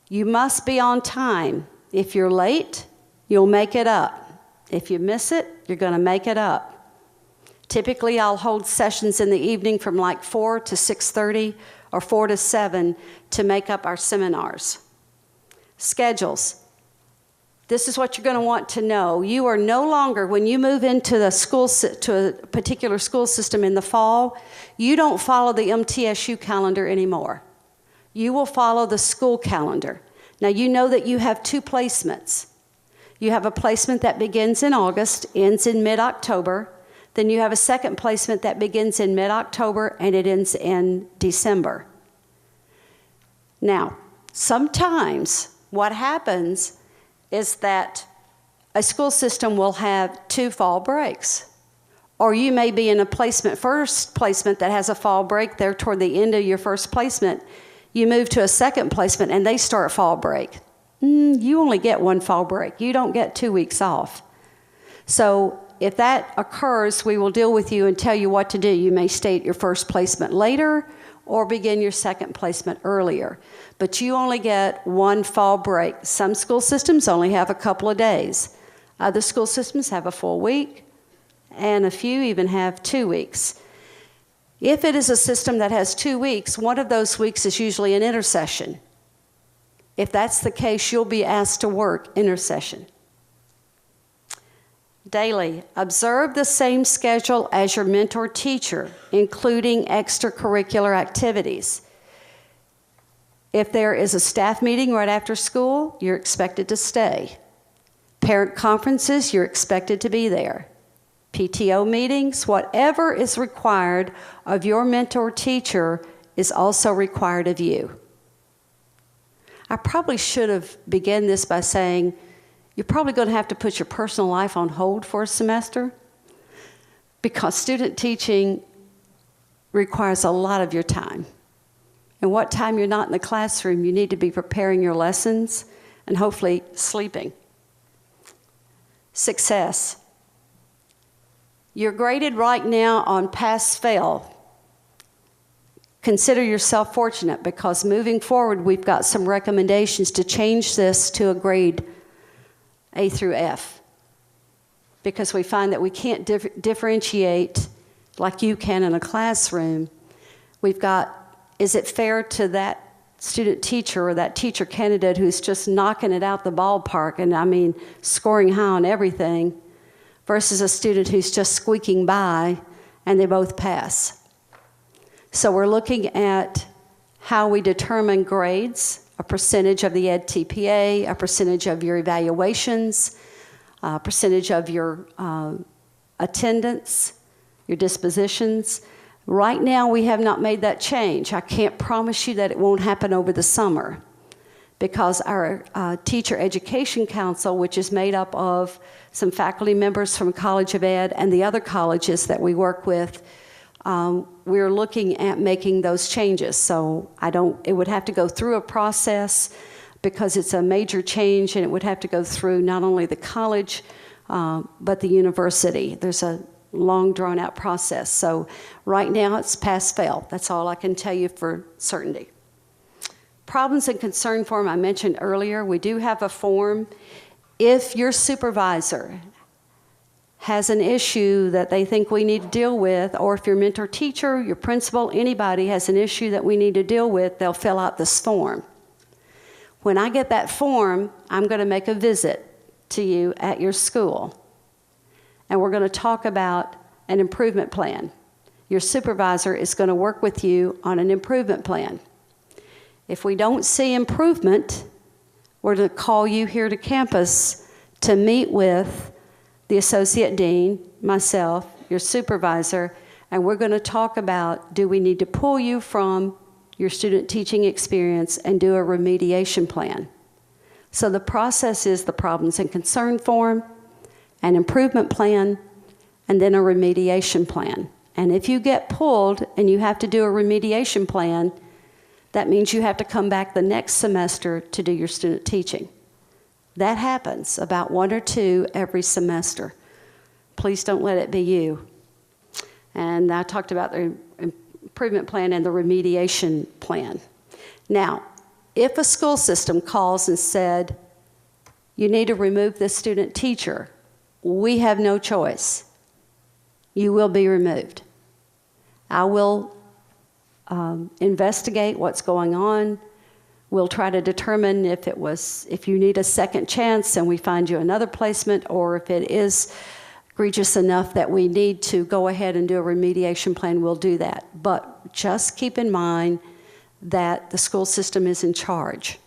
S1: You must be on time. If you're late, you'll make it up. If you miss it, you're going to make it up. Typically, I'll hold sessions in the evening from like 4 to 6:30 or 4 to 7 to make up our seminars. Schedules. This is what you're going to want to know. You are no longer, when you move into the school, to a particular school system in the fall, you don't follow the MTSU calendar anymore. You will follow the school calendar. Now, you know that you have 2 placements. You have a placement that begins in August, ends in mid-October. Then you have a second placement that begins in mid-October and it ends in December. Now, sometimes what happens is that a school system will have 2 fall breaks. Or you may be in a first placement that has a fall break there toward the end of your first placement. You move to a second placement and they start fall break. You only get 1 fall break. You don't get 2 weeks off. So if that occurs, we will deal with you and tell you what to do. You may stay at your first placement later or begin your second placement earlier. But you only get 1 fall break. Some school systems only have a couple of days. Other school systems have a full week, and a few even have 2 weeks. If it is a system that has 2 weeks, one of those weeks is usually an intersession. If that's the case, you'll be asked to work intersession. Daily, observe the same schedule as your mentor teacher, including extracurricular activities. If there is a staff meeting right after school, you're expected to stay. Parent conferences, you're expected to be there. PTO meetings, whatever is required of your mentor teacher is also required of you. I probably should have begun this by saying, you're probably going to have to put your personal life on hold for a semester because student teaching requires a lot of your time. And what time you're not in the classroom, you need to be preparing your lessons and hopefully sleeping. Success. You're graded right now on pass-fail. Consider yourself fortunate because moving forward, we've got some recommendations to change this to a grade A through F, because we find that we can't differentiate like you can in a classroom. We've got, is it fair to that student teacher or that teacher candidate who's just knocking it out the ballpark, and I mean scoring high on everything, versus a student who's just squeaking by and they both pass? So we're looking at how we determine grades, a percentage of the EdTPA, a percentage of your evaluations, a percentage of your attendance, your dispositions. Right now, we have not made that change. I can't promise you that it won't happen over the summer because our Teacher Education Council, which is made up of some faculty members from College of Ed and the other colleges that we work with, we're looking at making those changes. So it would have to go through a process because it's a major change, and it would have to go through not only the college, but the university. There's a long drawn out process. So right now it's pass-fail. That's all I can tell you for certainty. Problems and concern form I mentioned earlier. We do have a form. If your supervisor has an issue that they think we need to deal with, or if your mentor teacher, your principal, anybody has an issue that we need to deal with, they'll fill out this form. When I get that form, I'm going to make a visit to you at your school, and we're going to talk about an improvement plan. Your supervisor is going to work with you on an improvement plan. If we don't see improvement, we're going to call you here to campus to meet with the associate dean, myself, your supervisor, and we're going to talk about, do we need to pull you from your student teaching experience, and do a remediation plan. So the process is the problems and concern form, an improvement plan, and then a remediation plan. And if you get pulled and you have to do a remediation plan, that means you have to come back the next semester to do your student teaching. That happens about 1 or 2 every semester. Please don't let it be you. And I talked about the improvement plan and the remediation plan. Now, if a school system calls and said, you need to remove this student teacher, we have no choice. You will be removed. I will investigate what's going on. We'll try to determine if you need a second chance and we find you another placement, or if it is egregious enough that we need to go ahead and do a remediation plan, we'll do that. But just keep in mind that the school system is in charge.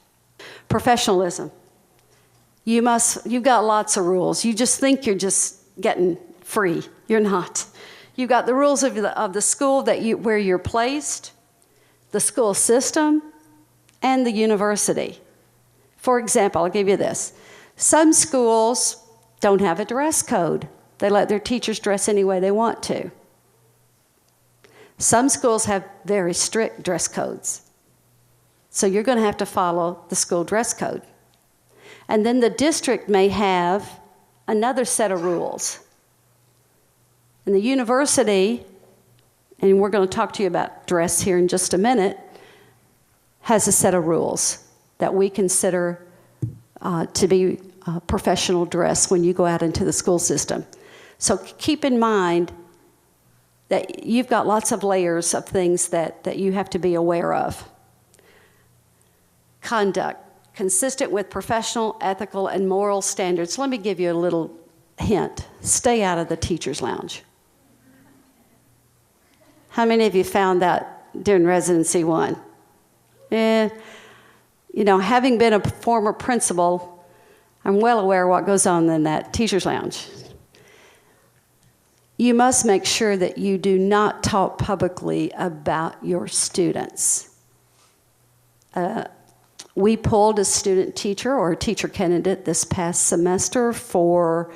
S1: Professionalism. You've got lots of rules. You just think you're just getting free. You're not. You've got the rules of the school where you're placed, the school system, and the university. For example, I'll give you this. Some schools don't have a dress code. They let their teachers dress any way they want to. Some schools have very strict dress codes. So you're going to have to follow the school dress code. And then the district may have another set of rules. And the university, and we're going to talk to you about dress here in just a minute, has a set of rules that we consider to be professional dress when you go out into the school system. So keep in mind that you've got lots of layers of things that you have to be aware of. Conduct, consistent with professional, ethical, and moral standards. Let me give you a little hint. Stay out of the teacher's lounge. How many of you found that during Residency 1? Having been a former principal, I'm well aware of what goes on in that teacher's lounge. You must make sure that you do not talk publicly about your students. We pulled a student teacher or a teacher candidate this past semester for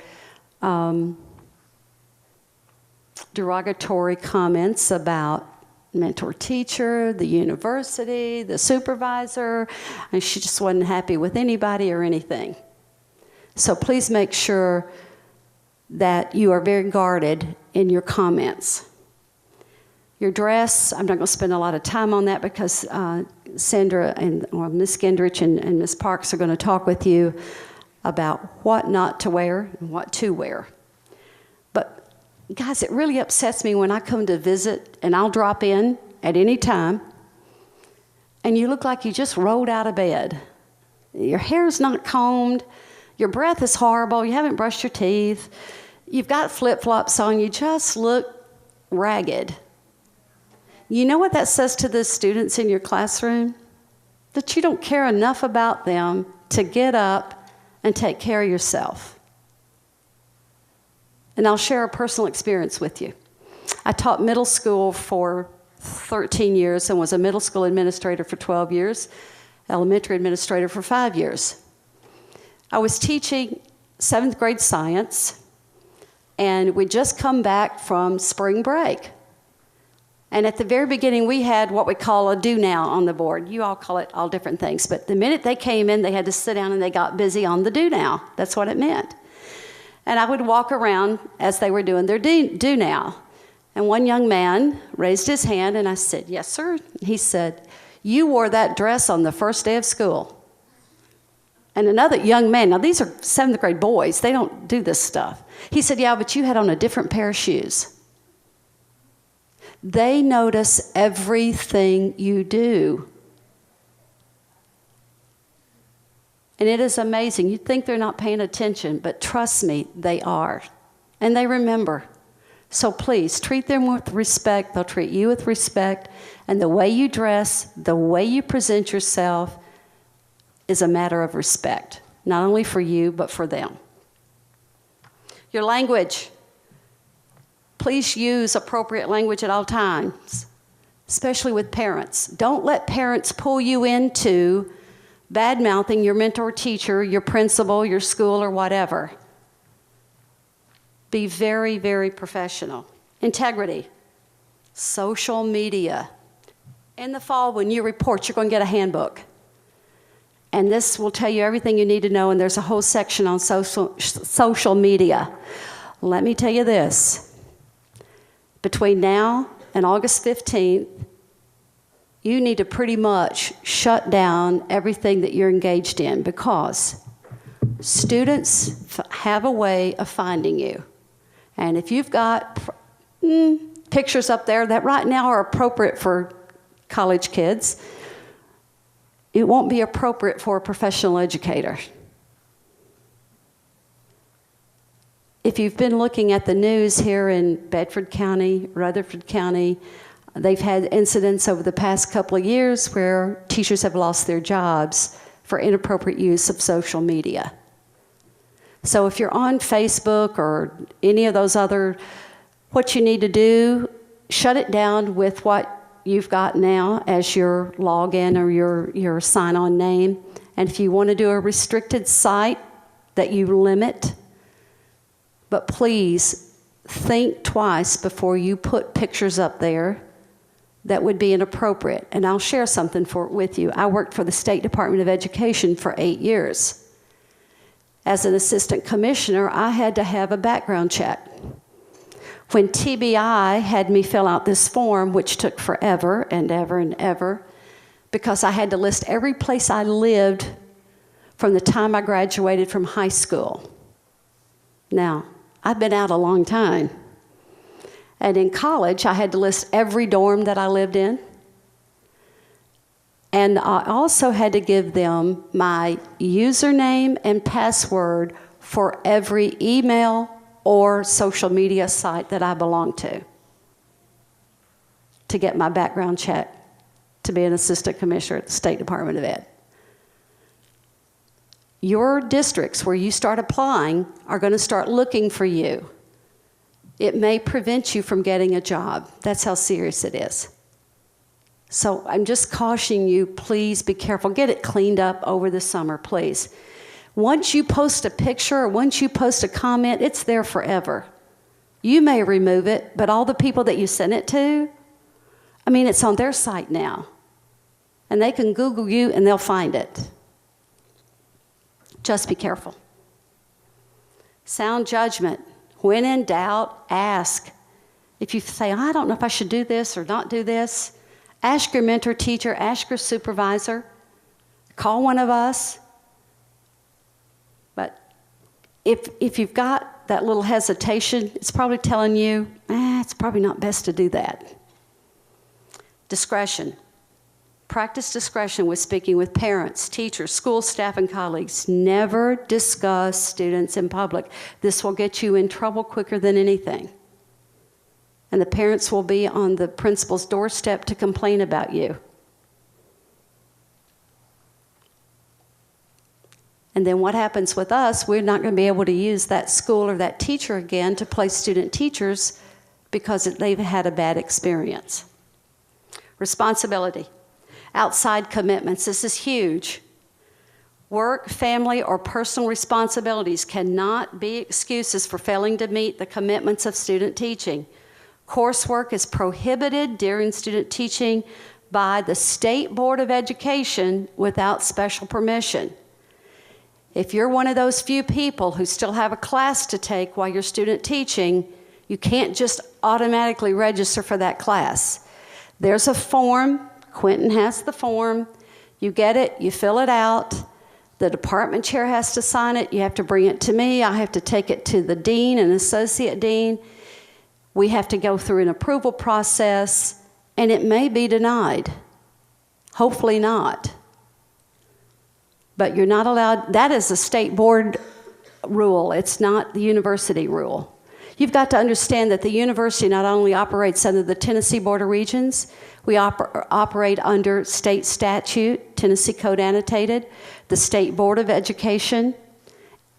S1: derogatory comments about mentor teacher, the university, the supervisor, and she just wasn't happy with anybody or anything. So please make sure that you are very guarded in your comments. Your dress, I'm not going to spend a lot of time on that because Sandra and Ms. Gendrich and Ms. Parks are going to talk with you about what not to wear and what to wear. But guys, it really upsets me when I come to visit and I'll drop in at any time and you look like you just rolled out of bed. Your hair's not combed, your breath is horrible, you haven't brushed your teeth, you've got flip-flops on, you just look ragged. You know what that says to the students in your classroom? That you don't care enough about them to get up and take care of yourself. And I'll share a personal experience with you. I taught middle school for 13 years and was a middle school administrator for 12 years, elementary administrator for 5 years. I was teaching 7th grade science, and we'd just come back from spring break. And at the very beginning, we had what we call a do now on the board. You all call it all different things. But the minute they came in, they had to sit down and they got busy on the do now. That's what it meant. And I would walk around as they were doing their do now. And one young man raised his hand and I said, "Yes, sir." He said, "You wore that dress on the first day of school." And another young man, now these are 7th grade boys, they don't do this stuff. He said, "Yeah, but you had on a different pair of shoes." They notice everything you do. And it is amazing. You'd think they're not paying attention, but trust me, they are. And they remember. So please, treat them with respect. They'll treat you with respect. And the way you dress, the way you present yourself is a matter of respect, not only for you, but for them. Your language. Please use appropriate language at all times. especially with parents. Don't let parents pull you into bad-mouthing your mentor teacher, your principal, your school, or whatever. Be very, very professional. Integrity. Social media. In the fall, when you report, you're going to get a handbook. And this will tell you everything you need to know, and there's a whole section on social media. Let me tell you this. Between now and August 15th, you need to pretty much shut down everything that you're engaged in, because students have a way of finding you. And if you've got pictures up there that right now are appropriate for college kids, it won't be appropriate for a professional educator. If you've been looking at the news here in Bedford County, Rutherford County, they've had incidents over the past couple of years where teachers have lost their jobs for inappropriate use of social media. So if you're on Facebook or any of those other, what you need to do, shut it down with what you've got now as your login or your sign-on name. And if you want to do a restricted site, that you limit. But please think twice before you put pictures up there that would be inappropriate. And I'll share something with you. I worked for the State Department of Education for 8 years. As an assistant commissioner, I had to have a background check. When TBI had me fill out this form, which took forever and ever and ever, because I had to list every place I lived from the time I graduated from high school. Now, I've been out a long time. And in college, I had to list every dorm that I lived in. And I also had to give them my username and password for every email or social media site that I belong to get my background check to be an assistant commissioner at the State Department of Ed. Your districts where you start applying are going to start looking for you. It may prevent you from getting a job. That's how serious it is. So I'm just cautioning you, please be careful. Get it cleaned up over the summer, please. Once you post a picture or once you post a comment, it's there forever. You may remove it, but all the people that you sent it to, it's on their site now. And they can Google you and they'll find it. Just be careful. Sound judgment. When in doubt, ask. If you say, I don't know if I should do this or not do this, ask your mentor teacher, ask your supervisor, call one of us. But if you've got that little hesitation, it's probably telling you, it's probably not best to do that. Discretion. Practice discretion with speaking with parents, teachers, school staff, and colleagues. Never discuss students in public. This will get you in trouble quicker than anything. And the parents will be on the principal's doorstep to complain about you. And then what happens with us, we're not going to be able to use that school or that teacher again to place student teachers because they've had a bad experience. Responsibility. Outside commitments. This is huge. Work, family, or personal responsibilities cannot be excuses for failing to meet the commitments of student teaching. Coursework is prohibited during student teaching by the State Board of Education without special permission. If you're one of those few people who still have a class to take while you're student teaching, you can't just automatically register for that class. There's a form. Quentin has the form. You get it, you fill it out. The department chair has to sign it. You have to bring it to me. I have to take it to the dean and associate dean. We have to go through an approval process, and it may be denied. Hopefully not. But you're not allowed, that is a state board rule. It's not the university rule. You've got to understand that the university not only operates under the Tennessee Board of Regents, we operate under state statute, Tennessee Code Annotated, the State Board of Education,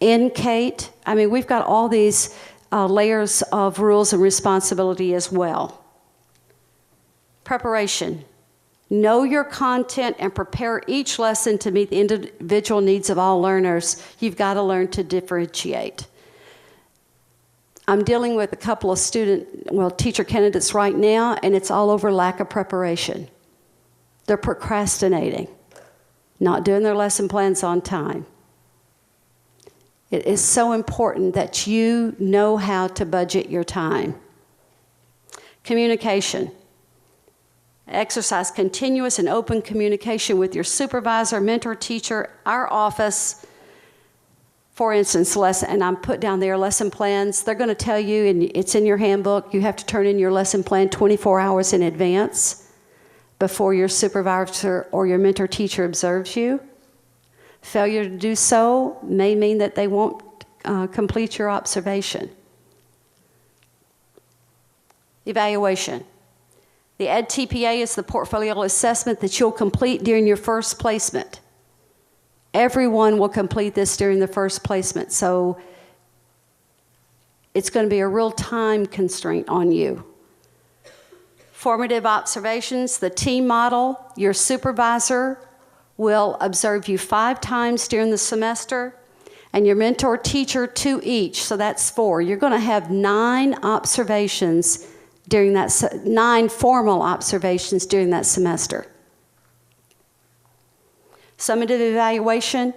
S1: NCATE. We've got all these layers of rules and responsibility as well. Preparation. Know your content and prepare each lesson to meet the individual needs of all learners. You've got to learn to differentiate. I'm dealing with a couple of teacher candidates right now, and it's all over lack of preparation. They're procrastinating, not doing their lesson plans on time. It is so important that you know how to budget your time. Communication. Exercise continuous and open communication with your supervisor, mentor, teacher, our office. For instance, and I'm put down there lesson plans. They're going to tell you, and it's in your handbook, you have to turn in your lesson plan 24 hours in advance before your supervisor or your mentor teacher observes you. Failure to do so may mean that they won't complete your observation. Evaluation. The EdTPA is the portfolio assessment that you'll complete during your first placement. Everyone will complete this during the first placement, so it's going to be a real time constraint on you. Formative observations, the team model, your supervisor will observe you 5 times during the semester, and your mentor teacher 2 each, so that's 4. You're going to have 9 observations during that, 9 formal observations during that semester. Summative evaluation,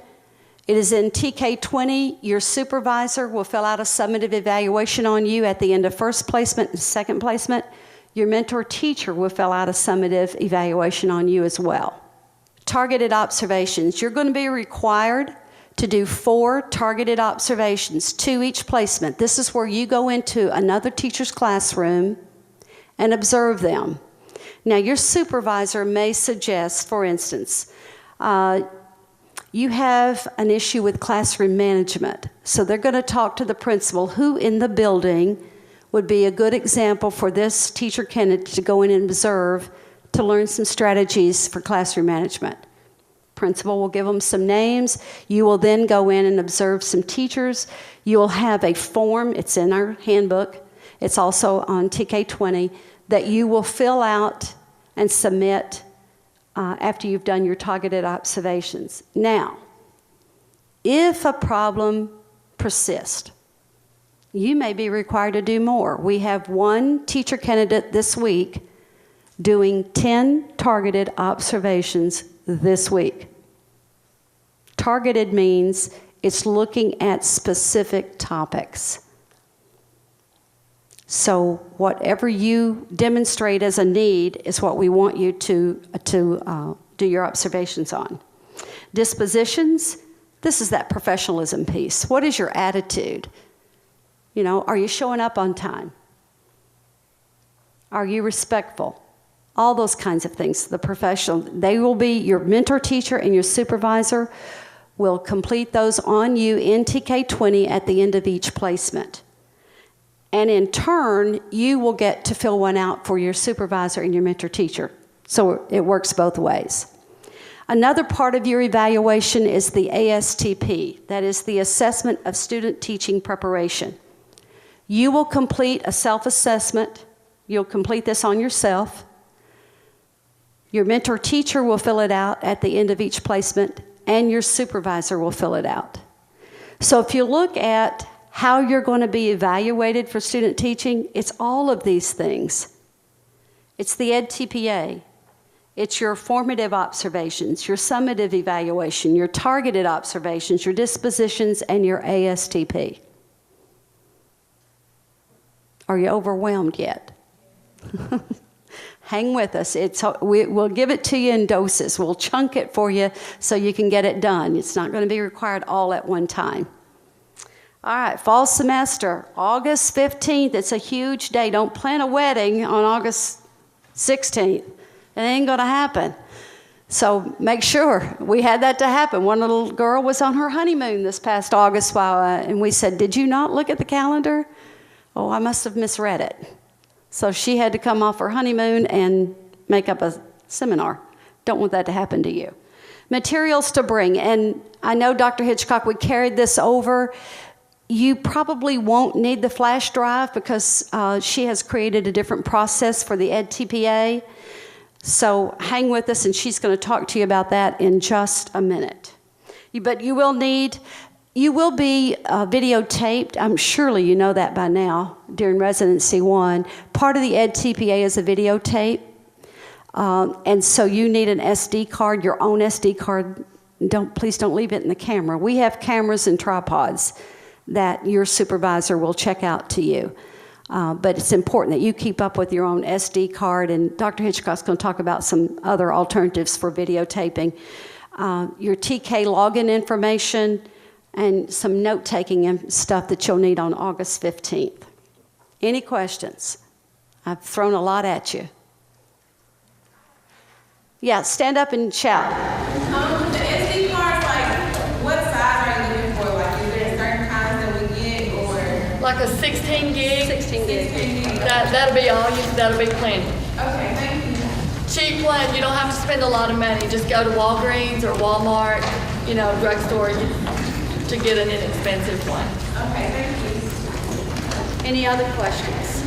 S1: it is in TK20. Your supervisor will fill out a summative evaluation on you at the end of first placement and second placement. Your mentor teacher will fill out a summative evaluation on you as well. Targeted observations, you're going to be required to do 4 targeted observations, 2 each placement. This is where you go into another teacher's classroom and observe them. Now, your supervisor may suggest, for instance, you have an issue with classroom management. So they're going to talk to the principal, who in the building would be a good example for this teacher candidate to go in and observe to learn some strategies for classroom management. Principal will give them some names. You will then go in and observe some teachers. You will have a form, it's in our handbook, it's also on TK20, that you will fill out and submit after you've done your targeted observations. Now, if a problem persists, you may be required to do more. We have one teacher candidate this week doing 10 targeted observations this week. Targeted means it's looking at specific topics. So whatever you demonstrate as a need is what we want you to do your observations on. Dispositions, this is that professionalism piece. What is your attitude? You know, are you showing up on time? Are you respectful? All those kinds of things. The professional, they will be your mentor teacher and your supervisor will complete those on you in TK20 at the end of each placement. And in turn, you will get to fill one out for your supervisor and your mentor teacher. So it works both ways. Another part of your evaluation is the ASTP. That is the Assessment of Student Teaching Preparation. You will complete a self-assessment. You'll complete this on yourself. Your mentor teacher will fill it out at the end of each placement, and your supervisor will fill it out. So if you look at how you're going to be evaluated for student teaching, it's all of these things. It's the EdTPA. It's your formative observations, your summative evaluation, your targeted observations, your dispositions, and your ASTP. Are you overwhelmed yet? Hang with us. We'll give it to you in doses. We'll chunk it for you so you can get it done. It's not going to be required all at one time. All right, fall semester, August 15th. It's a huge day. Don't plan a wedding on August 16th. It ain't going to happen. So make sure. We had that to happen. One little girl was on her honeymoon this past August, and we said, "Did you not look at the calendar?" "Oh, I must have misread it." So she had to come off her honeymoon and make up a seminar. Don't want that to happen to you. Materials to bring. And I know, Dr. Hitchcock, we carried this over. You probably won't need the flash drive because she has created a different process for the EdTPA. So hang with us, and she's going to talk to you about that in just a minute. But you will be videotaped. Surely you know that by now during Residency 1. Part of the EdTPA is a videotape. And so you need an SD card, your own SD card. Please don't leave it in the camera. We have cameras and tripods that your supervisor will check out to you. But it's important that you keep up with your own SD card, and Dr. Hitchcock's going to talk about some other alternatives for videotaping. Your TK login information, and some note-taking and stuff that you'll need on August 15th. Any questions? I've thrown a lot at you. Yeah, stand up and shout.
S9: The SD cards, like, what size are you looking for? Like, is there certain kinds that we get, or?
S5: Like a 16 gig.
S9: 16 gig.
S5: That'll be all that'll be plenty.
S9: Okay, thank you.
S5: Cheap plan, you don't have to spend a lot of money. Just go to Walgreens or Walmart, drugstore to get an inexpensive one.
S9: Okay, thank you.
S1: Any other questions?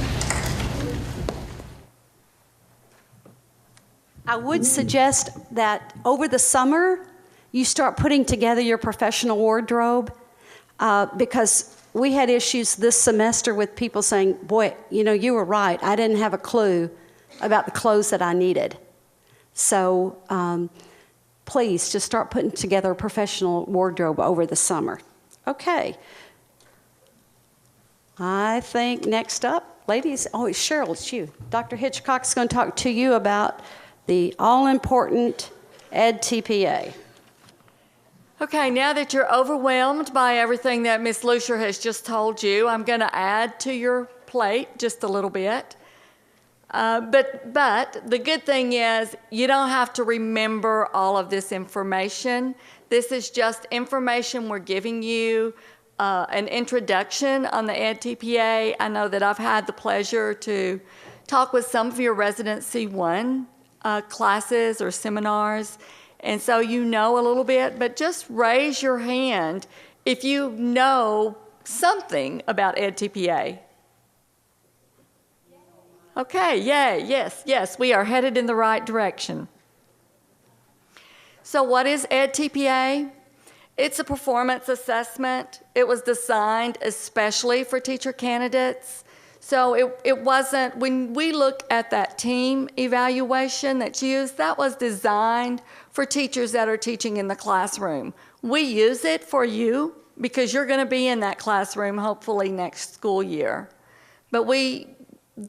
S1: I would suggest that over the summer, you start putting together your professional wardrobe because we had issues this semester with people saying, boy, you were right. I didn't have a clue about the clothes that I needed. So please just start putting together a professional wardrobe over the summer. Okay. I think next up, ladies, Cheryl, it's you. Dr. Hitchcock's going to talk to you about the all-important EdTPA.
S5: Okay, now that you're overwhelmed by everything that Ms. Lucier has just told you, I'm going to add to your plate just a little bit. But the good thing is you don't have to remember all of this information. This is just information we're giving you, an introduction on the EdTPA. I know that I've had the pleasure to talk with some of your Residency 1 classes or seminars, and so you know a little bit, but just raise your hand if you know something about EdTPA. Okay, yay, yes, we are headed in the right direction. So what is EdTPA? It's a performance assessment. It was designed especially for teacher candidates. So it wasn't, when we look at that team evaluation that's used, that was designed for teachers that are teaching in the classroom. We use it for you because you're going to be in that classroom hopefully next school year. But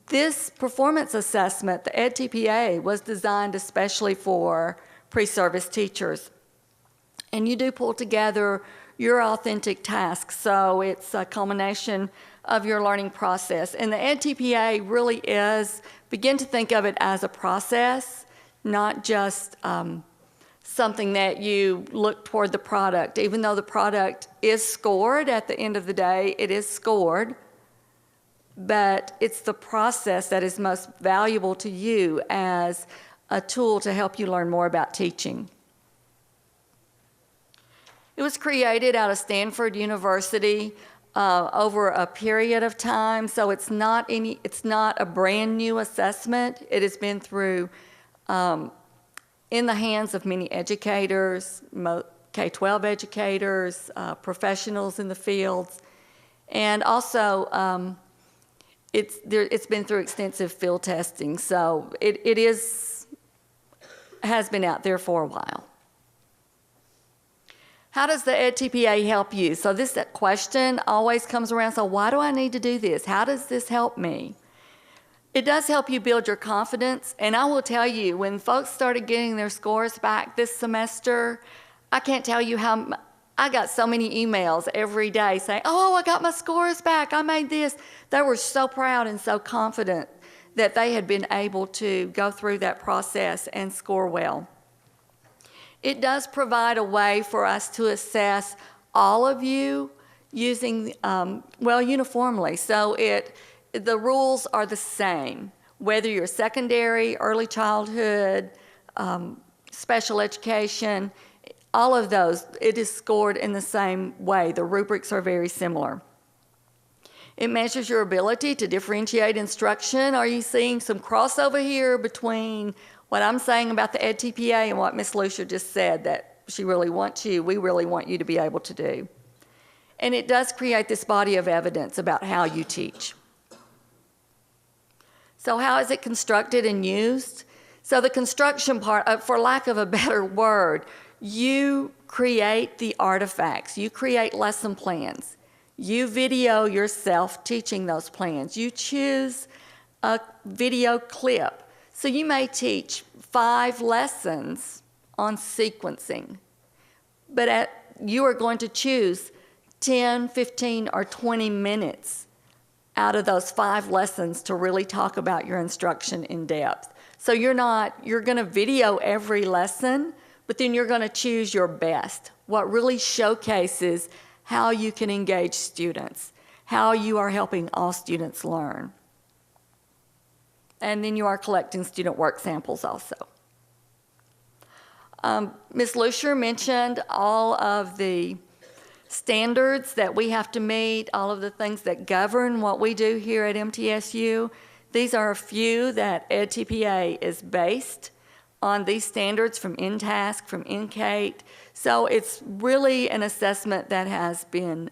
S5: this performance assessment, the EdTPA, was designed especially for pre-service teachers. And you do pull together your authentic tasks, so it's a culmination of your learning process. And the EdTPA really is, begin to think of it as a process, not just something that you look toward the product. Even though the product is scored at the end of the day, it is scored, but it's the process that is most valuable to you as a tool to help you learn more about teaching. It was created out of Stanford University over a period of time, so it's not a brand new assessment. It has been through in the hands of many educators, K-12 educators, professionals in the fields, and also it's been through extensive field testing. So it has been out there for a while. How does the EdTPA help you? So this question always comes around, so why do I need to do this? How does this help me? It does help you build your confidence, and I will tell you, when folks started getting their scores back this semester, I can't tell you how, I got so many emails every day saying, oh, I got my scores back, I made this. They were so proud and so confident that they had been able to go through that process and score well. It does provide a way for us to assess all of you using, uniformly. So the rules are the same, whether you're secondary, early childhood, special education, all of those, it is scored in the same way. The rubrics are very similar. It measures your ability to differentiate instruction. Are you seeing some crossover here between what I'm saying about the EdTPA and what Ms. Lucia just said, that we really want you to be able to do? And it does create this body of evidence about how you teach. So how is it constructed and used? So the construction part, for lack of a better word, you create the artifacts. You create lesson plans. You video yourself teaching those plans. You choose a video clip. So you may teach 5 lessons on sequencing, but you are going to choose 10, 15, or 20 minutes out of those 5 lessons to really talk about your instruction in depth. So you're going to video every lesson, but then you're going to choose your best, what really showcases how you can engage students, how you are helping all students learn. And then you are collecting student work samples also. Ms. Lucia mentioned all of the standards that we have to meet, all of the things that govern what we do here at MTSU. These are a few that EdTPA is based on, these standards from NTASC, from NCATE. So it's really an assessment that has been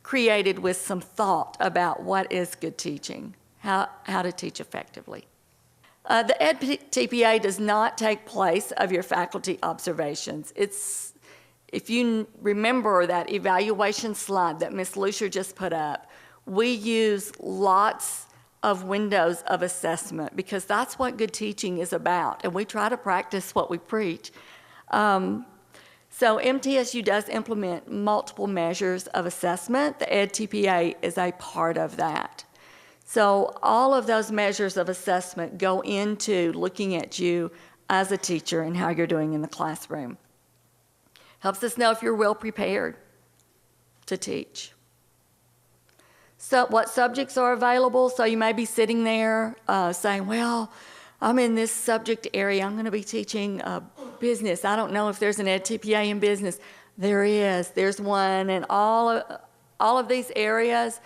S5: created with some thought about what is good teaching, how to teach effectively. The EdTPA does not take place of your faculty observations. If you remember that evaluation slide that Ms. Lucia just put up, we use lots of windows of assessment because that's what good teaching is about, and we try to practice what we preach. So MTSU does implement multiple measures of assessment. The EdTPA is a part of that. So all of those measures of assessment go into looking at you as a teacher and how you're doing in the classroom. Helps us know if you're well prepared to teach. So what subjects are available? So you may be sitting there saying, well, I'm in this subject area. I'm going to be teaching business. I don't know if there's an EdTPA in business. There is. There's one in all of these areas.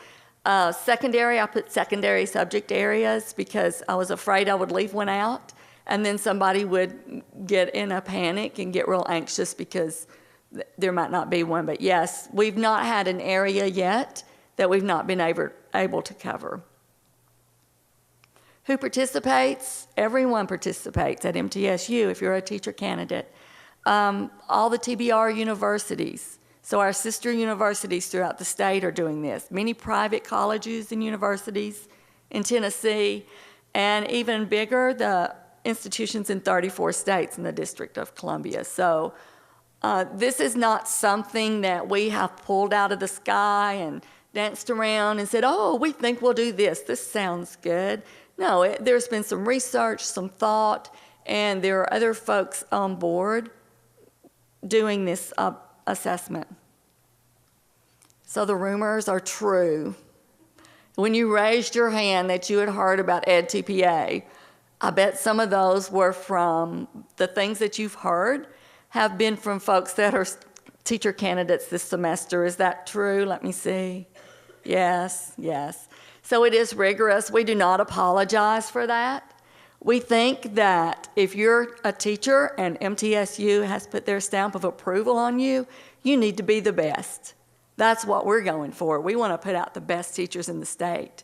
S5: Secondary, I put secondary subject areas because I was afraid I would leave one out and then somebody would get in a panic and get real anxious because there might not be one. But yes, we've not had an area yet that we've not been able to cover. Who participates? Everyone participates at MTSU if you're a teacher candidate. All the TBR universities. So our sister universities throughout the state are doing this. Many private colleges and universities in Tennessee, and even bigger, the institutions in 34 states in the District of Columbia. So this is not something that we have pulled out of the sky and danced around and said, oh, we think we'll do this. This sounds good. No, there's been some research, some thought, and there are other folks on board doing this assessment. So the rumors are true. When you raised your hand that you had heard about EdTPA, I bet some of those were from the things that you've heard have been from folks that are teacher candidates this semester. Is that true? Let me see. Yes, yes. So it is rigorous. We do not apologize for that. We think that if you're a teacher and MTSU has put their stamp of approval on you, you need to be the best. That's what we're going for. We want to put out the best teachers in the state.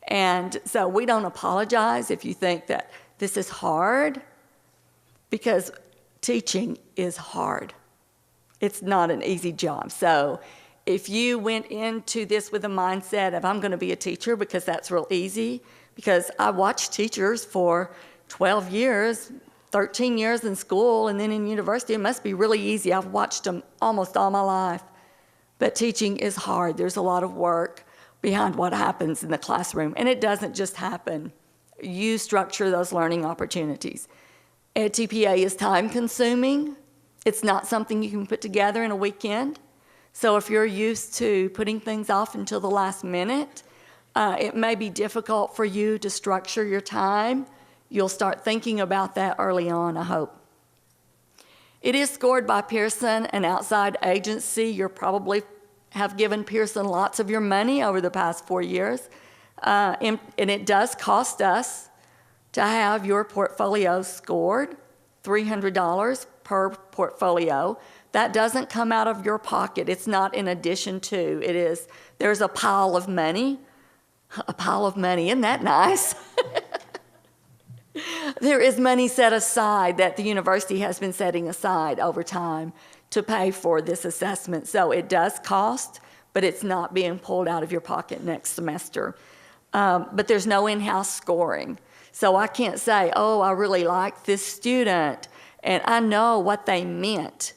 S5: And so we don't apologize if you think that this is hard, because teaching is hard. It's not an easy job. So if you went into this with a mindset of I'm going to be a teacher because that's real easy, because I watched teachers for 12 years, 13 years in school, and then in university, it must be really easy. I've watched them almost all my life. But teaching is hard. There's a lot of work behind what happens in the classroom, and it doesn't just happen. You structure those learning opportunities. EdTPA is time-consuming. It's not something you can put together in a weekend. So if you're used to putting things off until the last minute, it may be difficult for you to structure your time. You'll start thinking about that early on, I hope. It is scored by Pearson, an outside agency. You're probably have given Pearson lots of your money over the past 4 years. And it does cost us to have your portfolio scored, $300 per portfolio. That doesn't come out of your pocket. It's not in addition to. There's a pile of money. A pile of money, isn't that nice? There is money set aside that the university has been setting aside over time to pay for this assessment. So it does cost, but it's not being pulled out of your pocket next semester. But there's no in-house scoring. So I can't say, oh, I really like this student, and I know what they meant,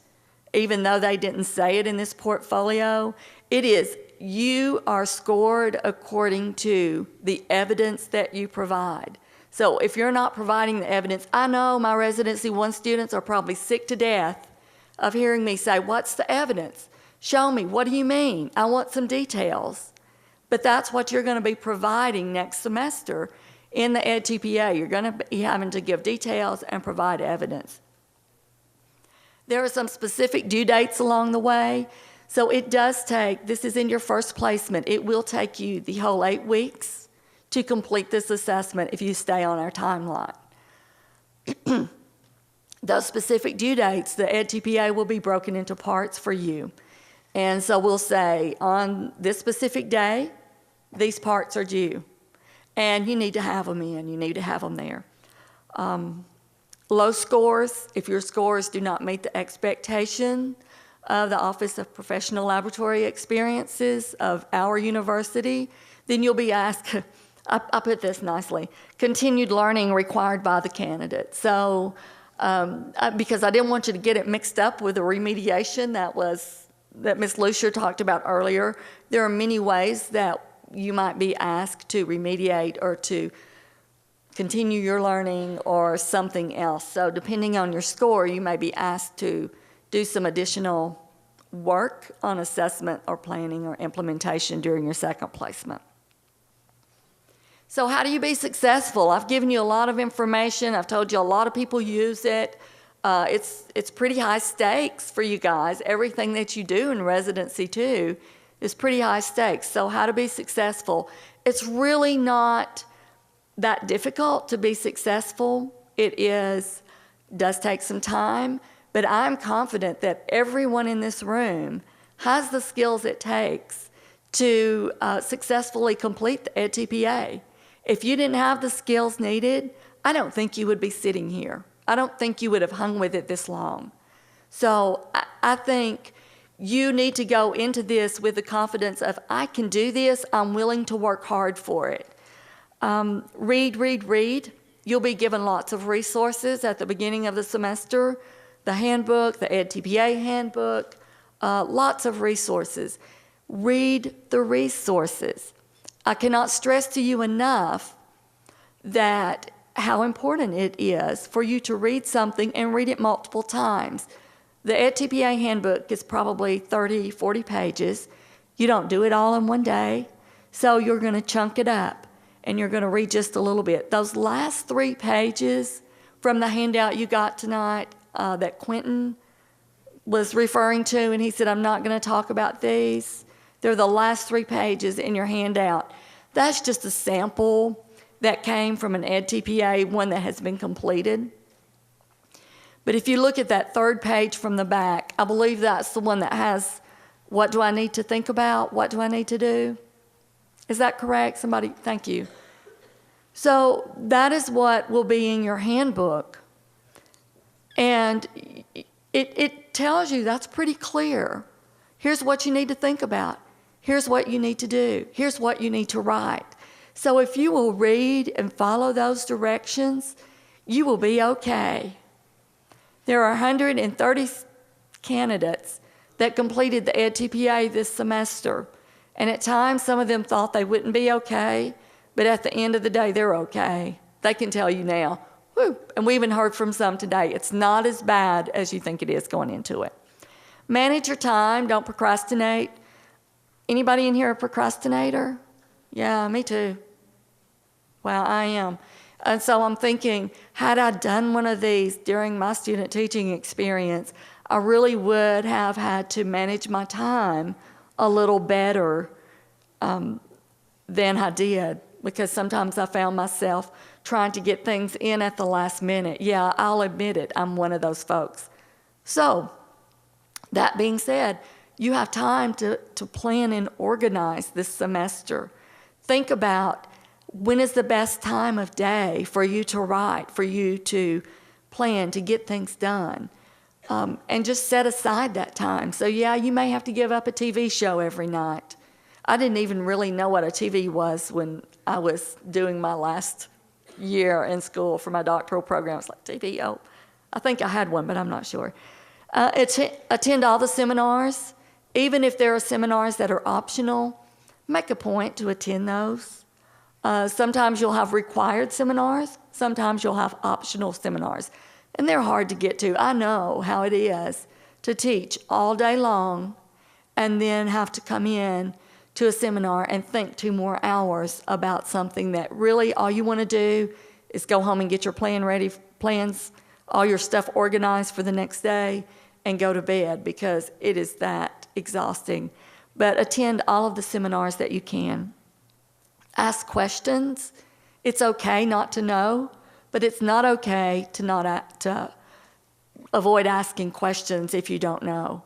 S5: even though they didn't say it in this portfolio. It is, you are scored according to the evidence that you provide. So if you're not providing the evidence, I know my Residency 1 students are probably sick to death of hearing me say, what's the evidence? Show me, what do you mean? I want some details. But that's what you're going to be providing next semester in the EdTPA. You're going to be having to give details and provide evidence. There are some specific due dates along the way. So it does take, this is in your first placement, it will take you the whole 8 weeks to complete this assessment if you stay on our timeline. Those specific due dates, the EdTPA will be broken into parts for you. And so we'll say, on this specific day, these parts are due. And you need to have them in, you need to have them there. Low scores, if your scores do not meet the expectation of the Office of Professional Laboratory Experiences of our university, then you'll be asked, I put this nicely, continued learning required by the candidate. So, because I didn't want you to get it mixed up with the remediation that Ms. Lucier talked about earlier, there are many ways that you might be asked to remediate or to continue your learning or something else. So depending on your score, you may be asked to do some additional work on assessment or planning or implementation during your second placement. So how do you be successful? I've given you a lot of information. I've told you a lot of people use it. It's pretty high stakes for you guys. Everything that you do in residency too is pretty high stakes. So how to be successful? It's really not that difficult to be successful. It does take some time, but I'm confident that everyone in this room has the skills it takes to successfully complete the EdTPA. If you didn't have the skills needed, I don't think you would be sitting here. I don't think you would have hung with it this long. So I think you need to go into this with the confidence of, I can do this, I'm willing to work hard for it. Read. You'll be given lots of resources at the beginning of the semester. The handbook, the EdTPA handbook, lots of resources. Read the resources. I cannot stress to you enough that how important it is for you to read something and read it multiple times. The EdTPA handbook is probably 30, 40 pages. You don't do it all in one day, so you're going to chunk it up and you're going to read just a little bit. Those last 3 pages from the handout you got tonight that Quentin was referring to, and he said, I'm not going to talk about these. They're the last 3 pages in your handout. That's just a sample that came from an EdTPA, one that has been completed. But if you look at that 3rd page from the back, I believe that's the one that has, what do I need to think about? What do I need to do? Is that correct? Somebody, thank you. So that is what will be in your handbook. And it tells you that's pretty clear. Here's what you need to think about. Here's what you need to do. Here's what you need to write. So if you will read and follow those directions, you will be okay. There are 130 candidates that completed the EdTPA this semester. And at times, some of them thought they wouldn't be okay, but at the end of the day, they're okay. They can tell you now, whew. And we even heard from some today, it's not as bad as you think it is going into it. Manage your time, don't procrastinate. Anybody in here a procrastinator? Yeah, me too. Well, I am. And so I'm thinking, had I done one of these during my student teaching experience, I really would have had to manage my time a little better than I did, because sometimes I found myself trying to get things in at the last minute. Yeah, I'll admit it, I'm one of those folks. So, that being said, you have time to plan and organize this semester. Think about when is the best time of day for you to write, for you to plan, to get things done. And just set aside that time. So yeah, you may have to give up a TV show every night. I didn't even really know what a TV was when I was doing my last year in school for my doctoral program. I was like, TV, oh, I think I had one, but I'm not sure. Attend all the seminars. Even if there are seminars that are optional, make a point to attend those. Sometimes you'll have required seminars. Sometimes you'll have optional seminars. And they're hard to get to. I know how it is to teach all day long and then have to come in to a seminar and think 2 more hours about something that really all you want to do is go home and get your plans, all your stuff organized for the next day, and go to bed, because it is that exhausting. But attend all of the seminars that you can. Ask questions. It's okay not to know, but it's not okay to avoid asking questions if you don't know.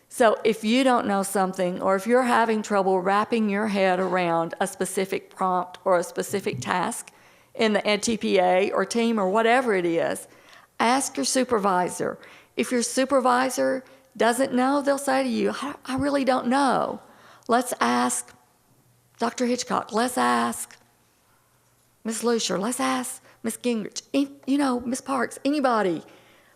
S5: So if you don't know something, or if you're having trouble wrapping your head around a specific prompt or a specific task in the NTPA or team or whatever it is, ask your supervisor. If your supervisor doesn't know, they'll say to you, I really don't know. Let's ask Dr. Hitchcock. Let's ask Ms. Lucier. Let's ask Ms. Gingrich, Ms. Parks, anybody.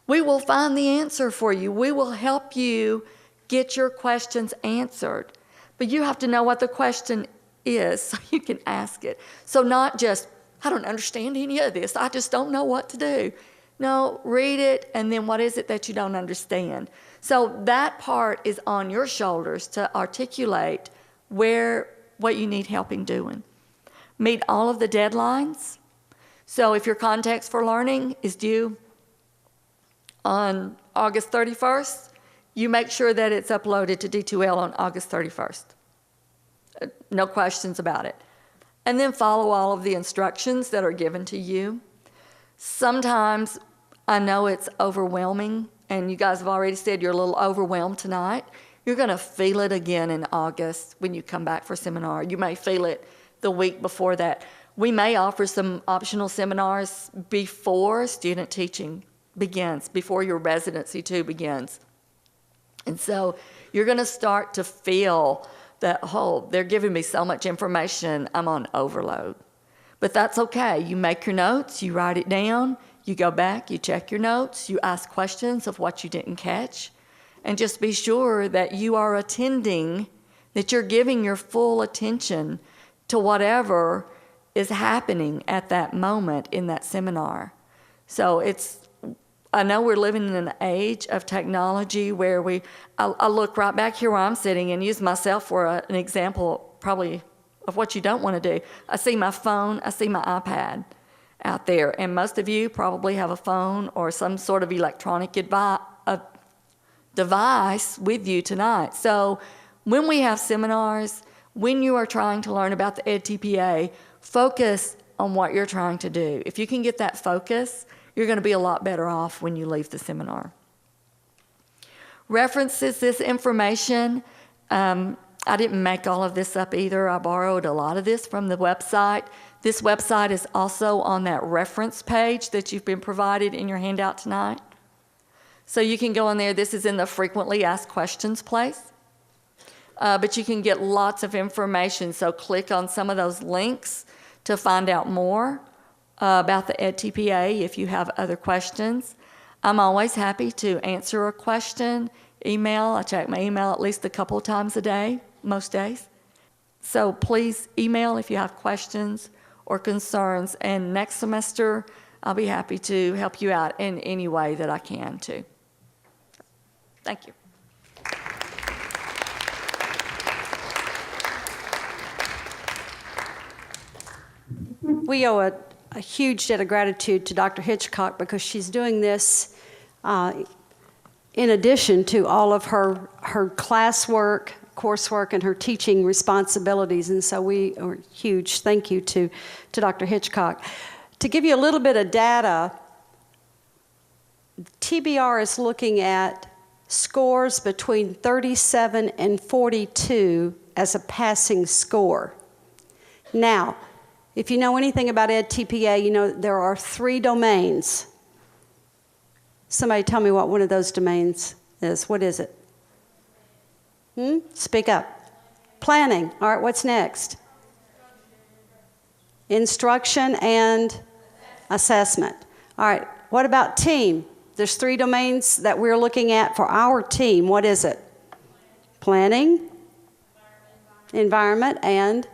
S5: We will find the answer for you. We will help you get your questions answered. But you have to know what the question is so you can ask it. So not just, I don't understand any of this, I just don't know what to do. No, read it, and then what is it that you don't understand? So that part is on your shoulders to articulate what you need help in doing. Meet all of the deadlines. So if your context for learning is due on August 31st, you make sure that it's uploaded to D2L on August 31st. No questions about it. And then follow all of the instructions that are given to you. Sometimes I know it's overwhelming, and you guys have already said you're a little overwhelmed tonight. You're going to feel it again in August when you come back for seminar. You may feel it the week before that. We may offer some optional seminars before student teaching begins, before your residency too begins. And so you're going to start to feel that, oh, they're giving me so much information, I'm on overload. But that's okay. You make your notes, you write it down, you go back, you check your notes, you ask questions of what you didn't catch, and just be sure that you are attending, that you're giving your full attention to whatever is happening at that moment in that seminar. So I know we're living in an age of technology where I look right back here where I'm sitting and use myself for an example probably of what you don't want to do. I see my phone, I see my iPad out there, and most of you probably have a phone or some sort of electronic device with you tonight. So when we have seminars, when you are trying to learn about the EdTPA, focus on what you're trying to do. If you can get that focus, you're going to be a lot better off when you leave the seminar. References this information. I didn't make all of this up either. I borrowed a lot of this from the website. This website is also on that reference page that you've been provided in your handout tonight. So you can go in there. This is in the frequently asked questions place. But you can get lots of information. So click on some of those links to find out more about the EdTPA if you have other questions. I'm always happy to answer a question. Email, I check my email at least a couple of times a day, most days. So please email if you have questions or concerns. And next semester, I'll be happy to help you out in any way that I can too. Thank you.
S1: We owe a huge debt of gratitude to Dr. Hitchcock because she's doing this in addition to all of her classwork coursework and her teaching responsibilities, and so we are huge thank you to Dr. Hitchcock. To give you a little bit of data, TBR is looking at scores between 37 and 42 as a passing score. Now, if you know anything about EdTPA, you know there are 3 domains. Somebody tell me what one of those domains is. What is it? Speak up. Planning. All right, what's next? Instruction and assessment. All right, what about team? There's 3 domains that we're looking at for our team. What is it? Planning, environment, and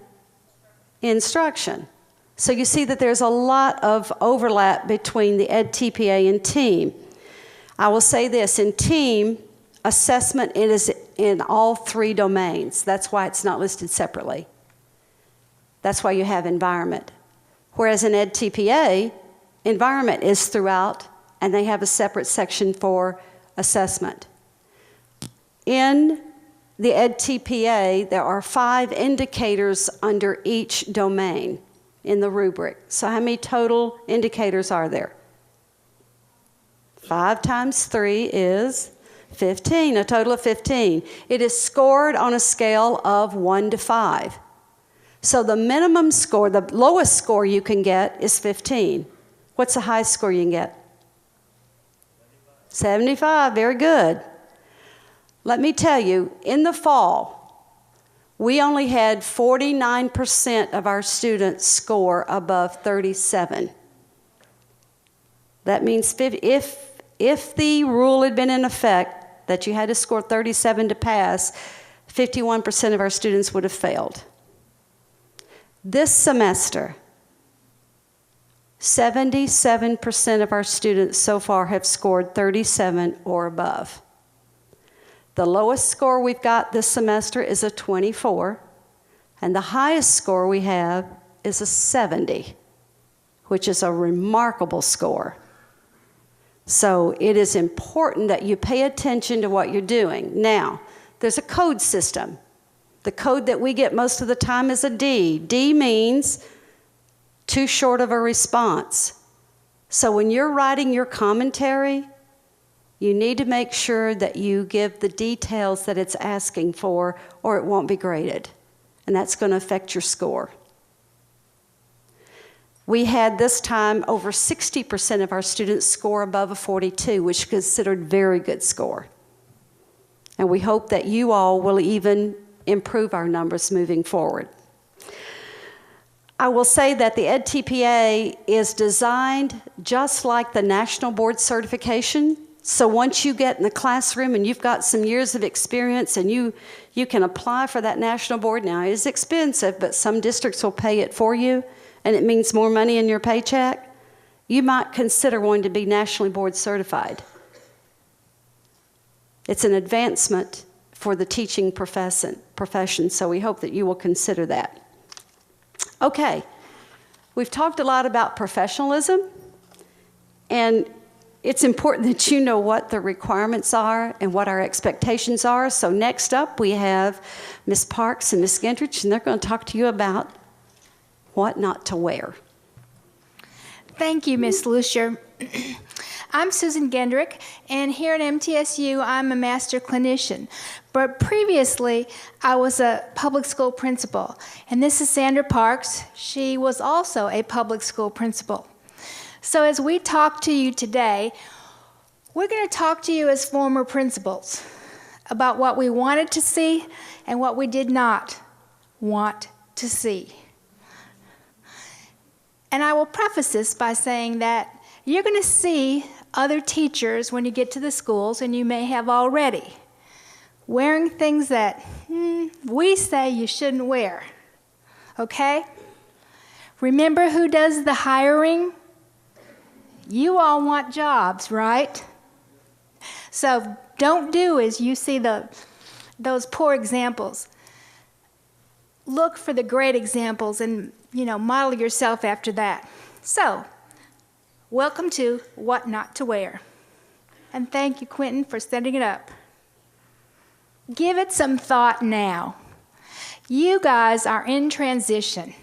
S1: instruction. So you see that there's a lot of overlap between the EdTPA and team. I will say this, in team, assessment it is in all 3 domains. That's why it's not listed separately. That's why you have environment. Whereas in EdTPA, environment is throughout, and they have a separate section for assessment. In the EdTPA, there are 5 indicators under each domain in the rubric. So how many total indicators are there? 5 times 3 is 15, a total of 15. It is scored on a scale of 1 to 5. So the minimum score, the lowest score you can get is 15. What's the highest score you can get? 75, very good. Let me tell you, in the fall, we only had 49% of our students score above 37. That means if the rule had been in effect that you had to score 37 to pass, 51% of our students would have failed. This semester, 77% of our students so far have scored 37 or above. The lowest score we've got this semester is a 24, and the highest score we have is a 70, which is a remarkable score. So it is important that you pay attention to what you're doing. Now, there's a code system. The code that we get most of the time is a D. D means too short of a response. So when you're writing your commentary, you need to make sure that you give the details that it's asking for, or it won't be graded. And that's going to affect your score. We had this time over 60% of our students score above a 42, which is considered very good score. And we hope that you all will even improve our numbers moving forward. I will say that the EdTPA is designed just like the National Board Certification. So once you get in the classroom and you've got some years of experience and you can apply for that national board. Now, it is expensive, but some districts will pay it for you, and it means more money in your paycheck. You might consider wanting to be nationally board certified. It's an advancement for the teaching profession, so we hope that you will consider that. Okay, we've talked a lot about professionalism, and it's important that you know what the requirements are and what our expectations are. So next up, we have Ms. Parks and Ms. Gendrich, and they're going to talk to you about what not to wear.
S10: Thank you, Ms. Lucier. I'm Susan Gendrick, and here at MTSU, I'm a master clinician. But previously, I was a public school principal, and this is Sandra Parks. She was also a public school principal. So as we talk to you today, we're going to talk to you as former principals about what we wanted to see and what we did not want to see. And I will preface this by saying that you're going to see other teachers when you get to the schools, and you may have already, wearing things that we say you shouldn't wear, okay? Remember who does the hiring? You all want jobs, right? So don't do as you see those poor examples. Look for the great examples and, model yourself after that. So, welcome to What Not to Wear. And thank you, Quentin, for setting it up. give it some thought now. You guys are in transition.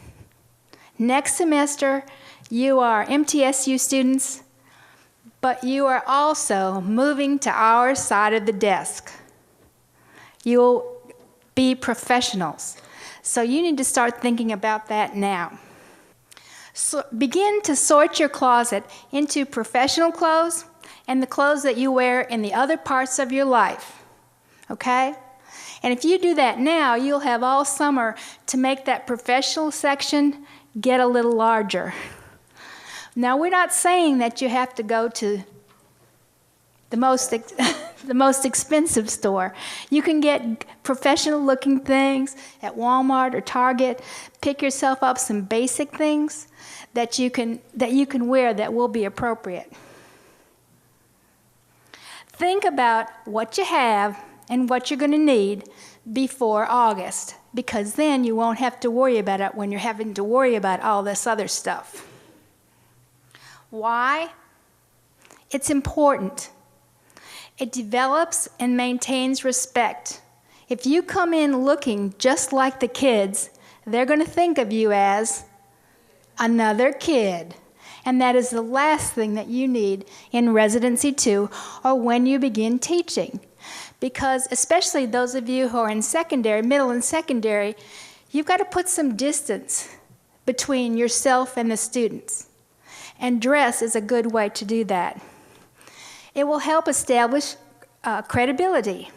S10: Next semester, you are MTSU students, but you are also moving to our side of the desk. You'll be professionals. So you need to start thinking about that now. So begin to sort your closet into professional clothes and the clothes that you wear in the other parts of your life, okay? And if you do that now, you'll have all summer to make that professional section get a little larger. Now, we're not saying that you have to go to the most expensive store. You can get professional-looking things at Walmart or Target. Pick yourself up some basic things that you can wear that will be appropriate. Think about what you have and what you're going to need before August, because then you won't have to worry about it when you're having to worry about all this other stuff. Why? It's important. It develops and maintains respect. If you come in looking just like the kids, they're going to think of you as another kid. And that is the last thing that you need in Residency 2 or when you begin teaching. Because especially those of you who are in secondary, middle and secondary, you've got to put some distance between yourself and the students. And dress is a good way to do that. It will help establish credibility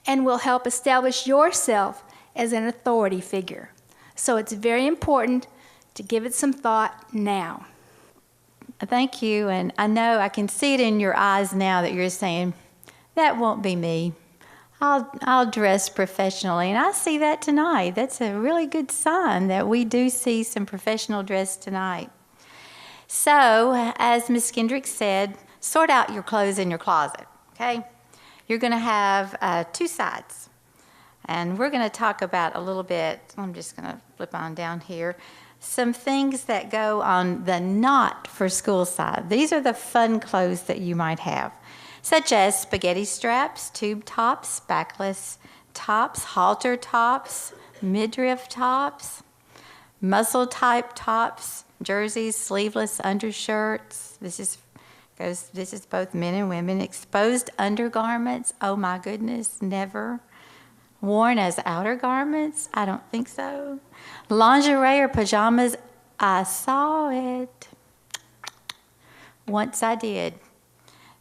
S10: and will help establish yourself as an authority figure. So it's very important to give it some thought now.
S11: Thank you, and I know I can see it in your eyes now that you're saying, that won't be me. I'll dress professionally, and I see that tonight. That's a really good sign that we do see some professional dress tonight. So, as Ms. Kendrick said, sort out your clothes in your closet, okay? You're going to have 2 sides, and we're going to talk about a little bit, I'm just going to flip on down here, some things that go on the not for school side. These are the fun clothes that you might have, such as spaghetti straps, tube tops, backless tops, halter tops, midriff tops, muscle type tops, jerseys, sleeveless undershirts. This is both men and women. Exposed undergarments, oh my goodness, never. Worn as outer garments, I don't think so. Lingerie or pajamas, I saw it. Once I did.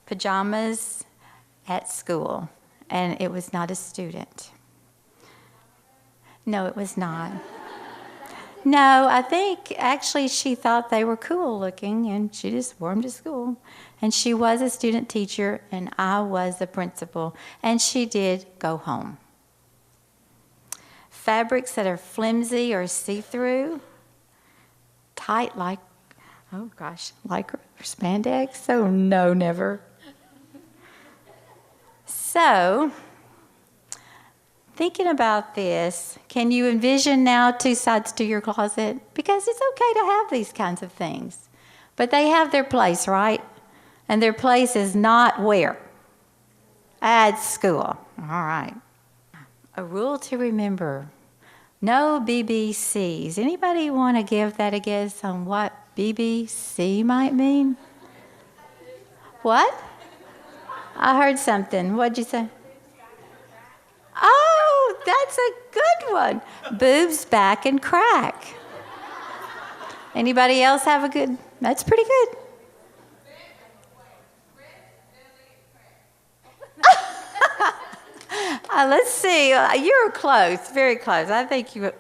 S11: Pajamas at school, and it was not a student. No, it was not. No, I think actually she thought they were cool looking, and she just wore them to school. And she was a student teacher, and I was the principal, and she did go home. Fabrics that are flimsy or see-through, tight like, oh gosh, lycra or spandex? Oh no, never. So, thinking about this, can you envision now 2 sides to your closet? Because it's okay to have these kinds of things. But they have their place, right? And their place is not where? At school. All right. A rule to remember. No BBCs. Anybody want to give that a guess on what BBC might mean? What? I heard something. What'd you say? Oh, that's a good one. Boobs, back, and crack. Anybody else have a good? That's pretty good. Let's see. You're close, very close. I think you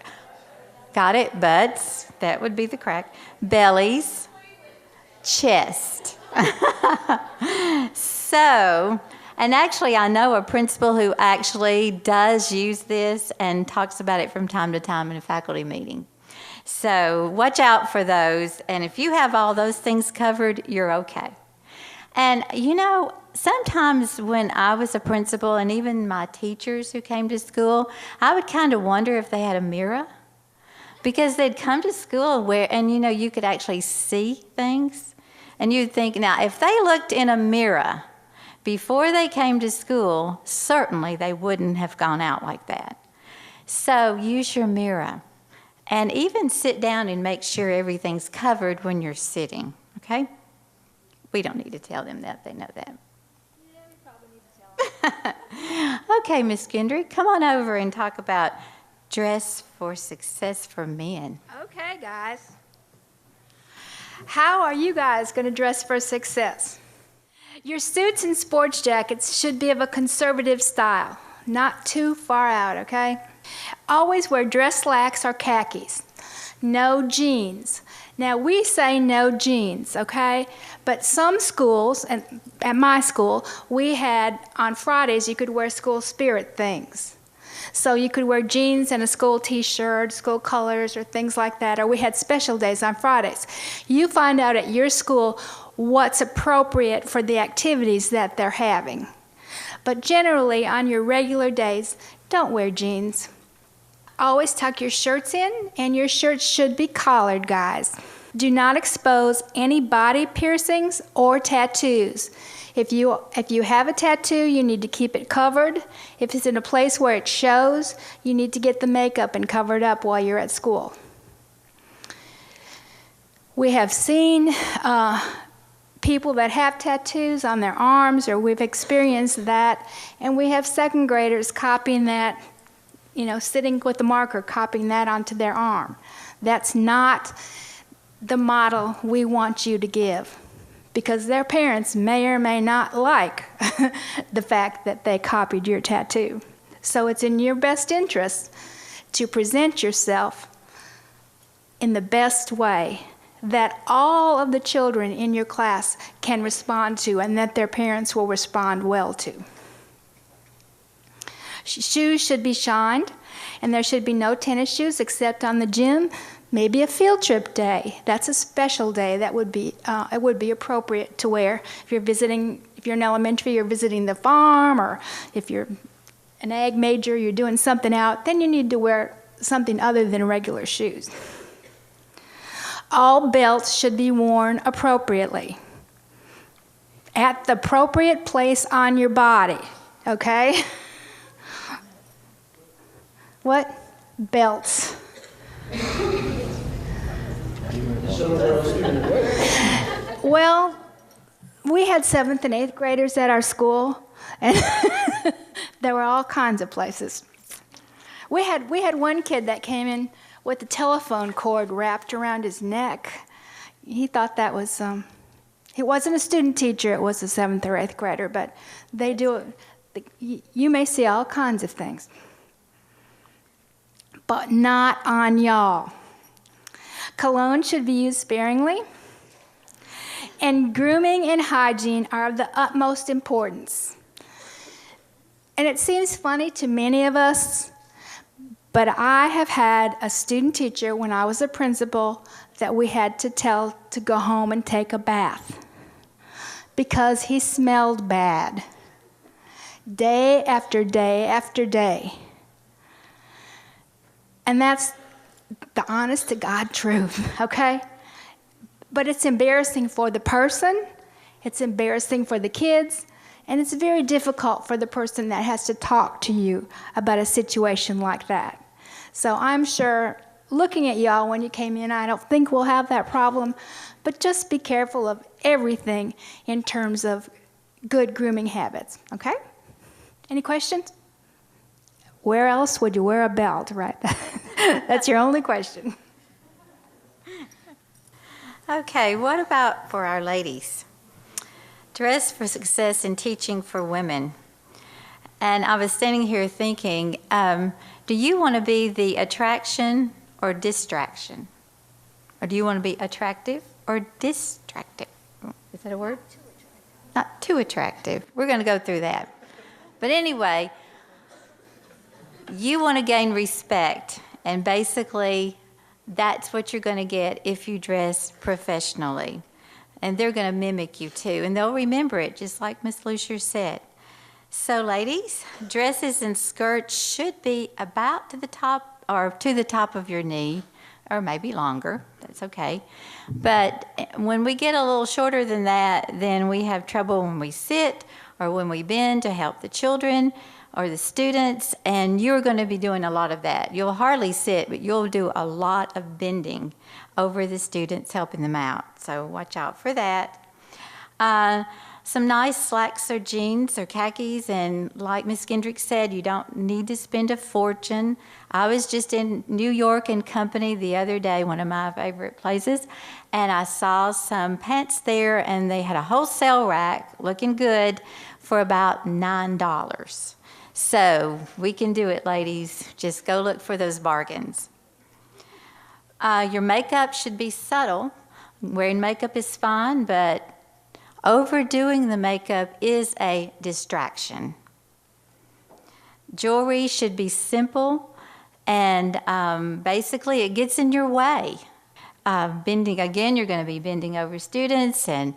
S11: got it. Butts, that would be the crack. Bellies, chest. So, and actually I know a principal who actually does use this and talks about it from time to time in a faculty meeting. So watch out for those, and if you have all those things covered, you're okay. And you know, sometimes when I was a principal and even my teachers who came to school, I would kind of wonder if they had a mirror, because they'd come to school where, and you know, you could actually see things, and you'd think, now if they looked in a mirror, Before they came to school, certainly they wouldn't have gone out like that. So use your mirror. And even sit down and make sure everything's covered when you're sitting, okay? We don't need to tell them that. They know that.
S10: Yeah, we probably need to tell them.
S11: Okay, Miss Gendry, come on over and talk about dress for success for men.
S10: Okay, guys. How are you guys going to dress for success? Your suits and sports jackets should be of a conservative style, not too far out, okay? Always wear dress slacks or khakis. No jeans. Now, we say no jeans, okay? But some schools, and at my school, we had, on Fridays, you could wear school spirit things. So you could wear jeans and a school t-shirt, school colors, or things like that, or we had special days on Fridays. You find out at your school what's appropriate for the activities that they're having. But generally, on your regular days, don't wear jeans. Always tuck your shirts in, and your shirts should be collared, guys. Do not expose any body piercings or tattoos. If you have a tattoo, you need to keep it covered. If it's in a place where it shows, you need to get the makeup and cover it up while you're at school. We have seen people that have tattoos on their arms, or we've experienced that, and we have second graders copying that, sitting with the marker, copying that onto their arm. That's not the model we want you to give, because their parents may or may not like the fact that they copied your tattoo. So it's in your best interest to present yourself in the best way that all of the children in your class can respond to, and that their parents will respond well to. Shoes should be shined, and there should be no tennis shoes except on the gym. Maybe a field trip day. That's a special day that would be it would be appropriate to wear. If you're in elementary, you're visiting the farm, or if you're an ag major, you're doing something out, then you need to wear something other than regular shoes. All belts should be worn appropriately, at the appropriate place on your body, okay? What? Belts. Well, we had 7th and 8th graders at our school, and there were all kinds of places. We had one kid that came in with the telephone cord wrapped around his neck. He thought that was, he wasn't a student teacher, it was a 7th or 8th grader, but they do it. You may see all kinds of things, but not on y'all. Cologne should be used sparingly, and grooming and hygiene are of the utmost importance. And it seems funny to many of us, but I have had a student teacher when I was a principal that we had to tell to go home and take a bath because he smelled bad day after day after day. And that's the honest to God truth, okay? But it's embarrassing for the person, it's embarrassing for the kids, and it's very difficult for the person that has to talk to you about a situation like that. So I'm sure, looking at y'all when you came in, I don't think we'll have that problem, but just be careful of everything in terms of good grooming habits, okay? Any questions? Where else would you wear a belt, right? That's your only question.
S11: Okay, what about for our ladies? Dress for success in teaching for women. And I was standing here thinking, do you want to be the attraction or distraction? Or do you want to be attractive or distractive? Is that a word? Not too attractive. We're going to go through that. But anyway, you want to gain respect, and basically that's what you're going to get if you dress professionally. And they're going to mimic you too, and they'll remember it, just like Miss Lucier said. So ladies, dresses and skirts should be about to the top of your knee, or maybe longer. That's okay. But when we get a little shorter than that, then we have trouble when we sit or when we bend to help the children or the students, and you're going to be doing a lot of that. You'll hardly sit, but you'll do a lot of bending over the students, helping them out. So watch out for that. Some nice slacks or jeans or khakis, and like Ms. Kendrick said, you don't need to spend a fortune. I was just in New York and Company the other day, one of my favorite places, and I saw some pants there, and they had a wholesale rack looking good for about $9. So we can do it, ladies. Just go look for those bargains. Your makeup should be subtle. Wearing makeup is fine, but overdoing the makeup is a distraction. Jewelry should be simple, and basically it gets in your way. Bending, again, you're going to be bending over students, and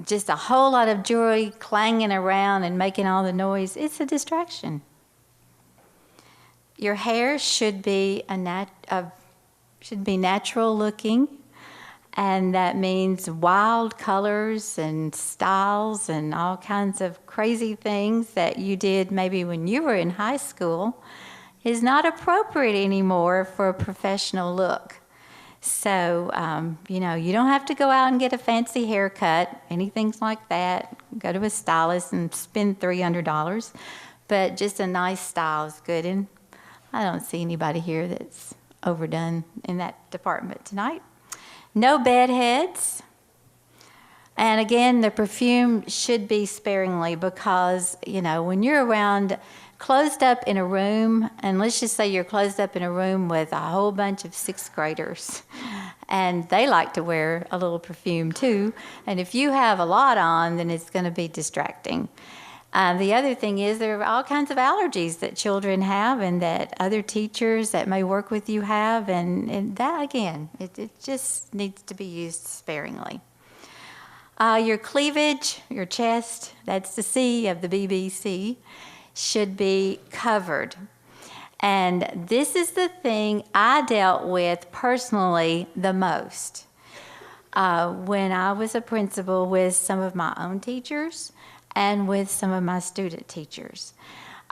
S11: just a whole lot of jewelry clanging around and making all the noise. It's a distraction. Your hair should be natural looking. And that means wild colors and styles and all kinds of crazy things that you did maybe when you were in high school is not appropriate anymore for a professional look. So, you don't have to go out and get a fancy haircut, anything like that. Go to a stylist and spend $300. But just a nice style is good. And I don't see anybody here that's overdone in that department tonight. No bed heads. And again, the perfume should be sparingly because, when you're around closed up in a room, and let's just say you're closed up in a room with a whole bunch of sixth graders, and they like to wear a little perfume too. And if you have a lot on, then it's going to be distracting. The other thing is there are all kinds of allergies that children have and that other teachers that may work with you have, and that, again, it just needs to be used sparingly. Your cleavage, your chest, that's the C of the BBC, should be covered. And this is the thing I dealt with personally the most. When I was a principal with some of my own teachers, and with some of my student teachers.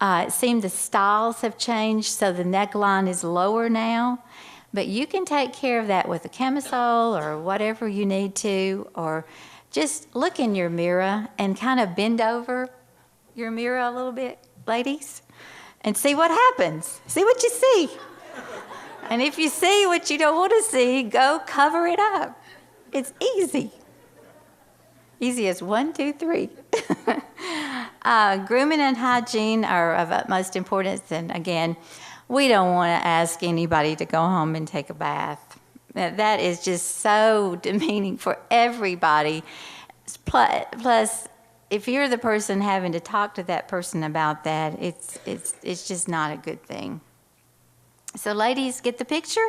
S11: It seemed the styles have changed, so the neckline is lower now, but you can take care of that with a camisole or whatever you need to, or just look in your mirror and kind of bend over your mirror a little bit, ladies, and see what happens. See what you see. And if you see what you don't want to see, go cover it up. It's easy. Easy as 1, 2, 3. Grooming and hygiene are of utmost importance. And again, we don't want to ask anybody to go home and take a bath. That is just so demeaning for everybody. Plus, if you're the person having to talk to that person about that, it's just not a good thing. So ladies, get the picture?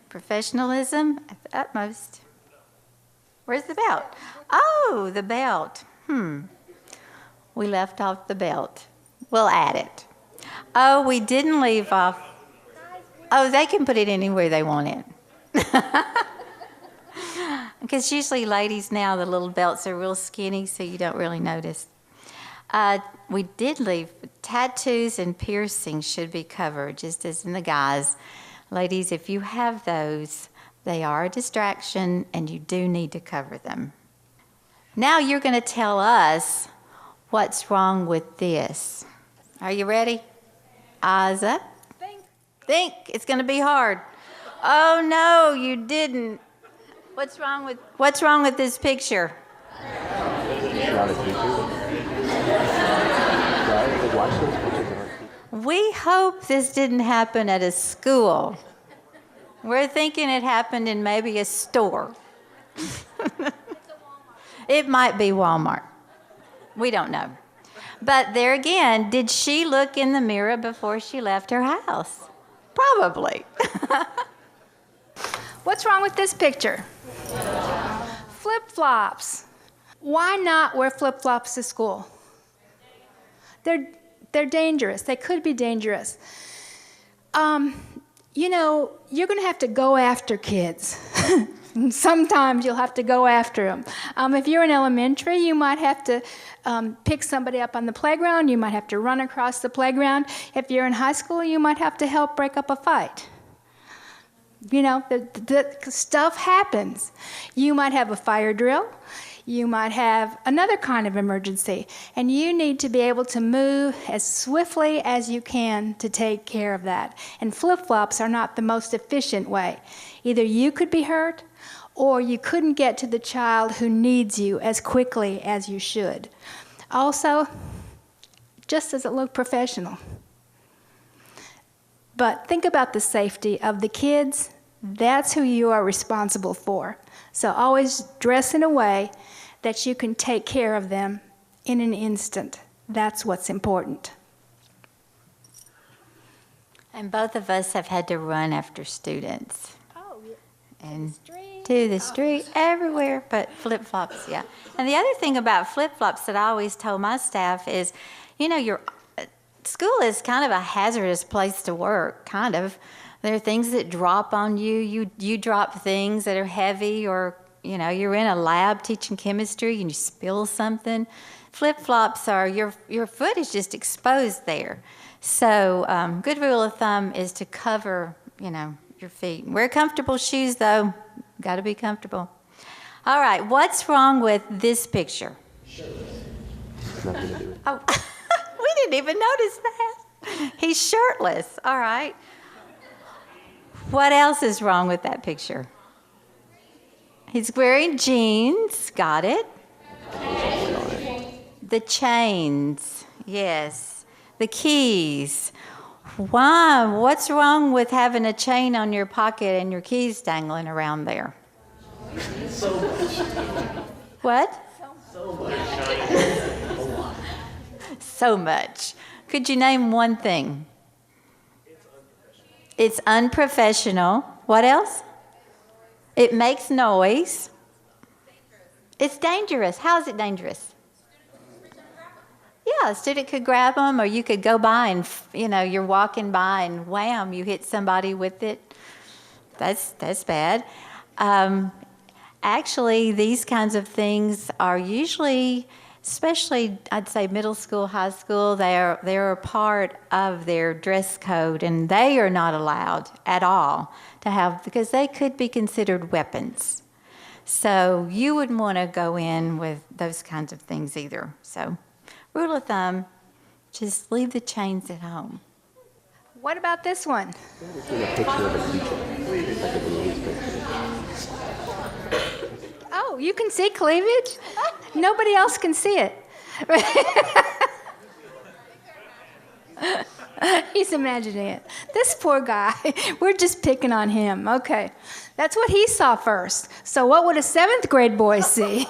S11: Professionalism at the utmost. Where's the belt? Oh, the belt. We left off the belt. We'll add it. Oh, we didn't leave off. Oh, they can put it anywhere they want it. Because usually ladies now, the little belts are real skinny, so you don't really notice. We did leave tattoos and piercings should be covered, just as in the guys. Ladies, if you have those, they are a distraction, and you do need to cover them. Now you're going to tell us what's wrong with this. Are you ready? Eyes up. Think. It's going to be hard. Oh, no, you didn't. What's wrong with this picture? We hope this didn't happen at a school. We're thinking it happened in maybe a store. It might be Walmart. We don't know. But there again, did she look in the mirror before she left her house? Probably.
S10: What's wrong with this picture? Flip-flops. Why not wear flip-flops to school? They're dangerous. They could be dangerous. You're going to have to go after kids. Sometimes you'll have to go after them. If you're in elementary, you might have to pick somebody up on the playground. You might have to run across the playground. If you're in high school, you might have to help break up a fight. You know, the stuff happens. You might have a fire drill. You might have another kind of emergency, and you need to be able to move as swiftly as you can to take care of that. And flip-flops are not the most efficient way. Either you could be hurt, or you couldn't get to the child who needs you as quickly as you should. Also, just doesn't look professional. But think about the safety of the kids. That's who you are responsible for. So always dress in a way that you can take care of them in an instant. That's what's important.
S11: And both of us have had to run after students.
S10: Oh, yeah.
S11: And to the street, everywhere, but flip-flops, yeah. And the other thing about flip-flops that I always told my staff is, you know, your school is kind of a hazardous place to work, kind of. There are things that drop on you. You drop things that are heavy, or, you know, you're in a lab teaching chemistry and you spill something. Flip-flops are, your foot is just exposed there. So good rule of thumb is to cover, you know, your feet. Wear comfortable shoes, though. Got to be comfortable. All right, what's wrong with this picture? Oh, we didn't even notice that. He's shirtless. All right. What else is wrong with that picture? He's wearing jeans. Got it. The chains. Yes. The keys. Why? What's wrong with having a chain on your pocket and your keys dangling around there?
S12: So much.
S11: What?
S12: So much.
S11: So much. Could you name one thing? It's unprofessional. What else? It makes noise. It's dangerous. How is it dangerous? Yeah, a student could grab them, or you could go by and, you know, you're walking by and wham, you hit somebody with it. That's bad. Actually, these kinds of things are usually, especially I'd say middle school, high school, they're a part of their dress code, and they are not allowed at all to have, because they could be considered weapons. So you wouldn't want to go in with those kinds of things either. So rule of thumb, just leave the chains at home.
S10: What about this one? Oh, you can see cleavage? Nobody else can see it. He's imagining it. This poor guy, we're just picking on him. Okay, that's what he saw first. So what would a 7th grade boy see?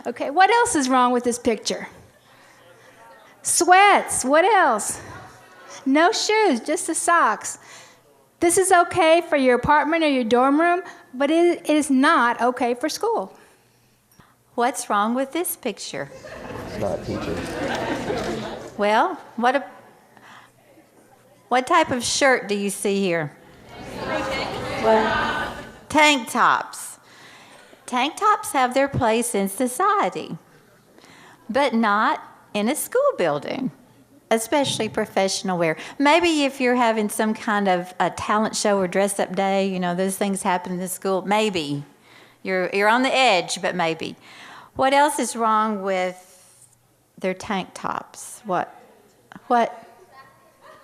S10: Okay, what else is wrong with this picture? Sweats. What else? No shoes, just the socks. This is okay for your apartment or your dorm room, but it is not okay for school.
S11: What's wrong with this picture?
S12: It's not teaching.
S11: Well, what type of shirt do you see here? Well, tank tops. Tank tops have their place in society, but not in a school building, especially professional wear. Maybe if you're having some kind of a talent show or dress-up day, you know, those things happen in the school, maybe. You're on the edge, but maybe. What else is wrong with their tank tops? What?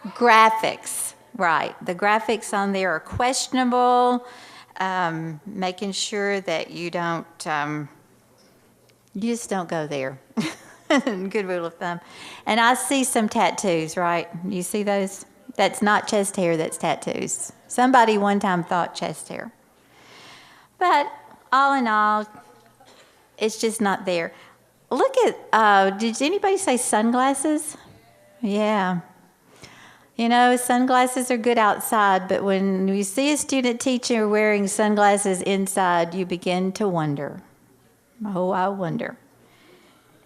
S11: Graphics, right. The graphics on there are questionable, making sure that you don't, you just don't go there. Good rule of thumb. And I see some tattoos, right? You see those? That's not chest hair, that's tattoos. Somebody one time thought chest hair. But all in all, it's just not there. Look at, did anybody say sunglasses? Yeah. You know, sunglasses are good outside, but when you see a student teacher wearing sunglasses inside, you begin to wonder. Oh, I wonder.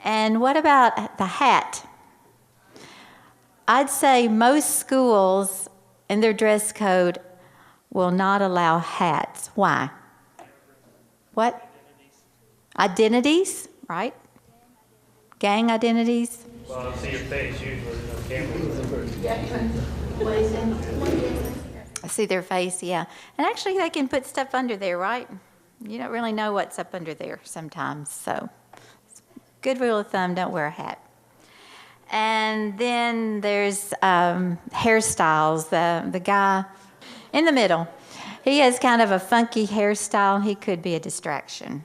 S11: And what about the hat? I'd say most schools in their dress code will not allow hats. Why? What? Identities, right? Gang identities.
S2: Well, I see your face usually on camera.
S11: I see their face, yeah. And actually, they can put stuff under there, right? You don't really know what's up under there sometimes. So, good rule of thumb, don't wear a hat. And then there's hairstyles. The guy in the middle, he has kind of a funky hairstyle. He could be a distraction.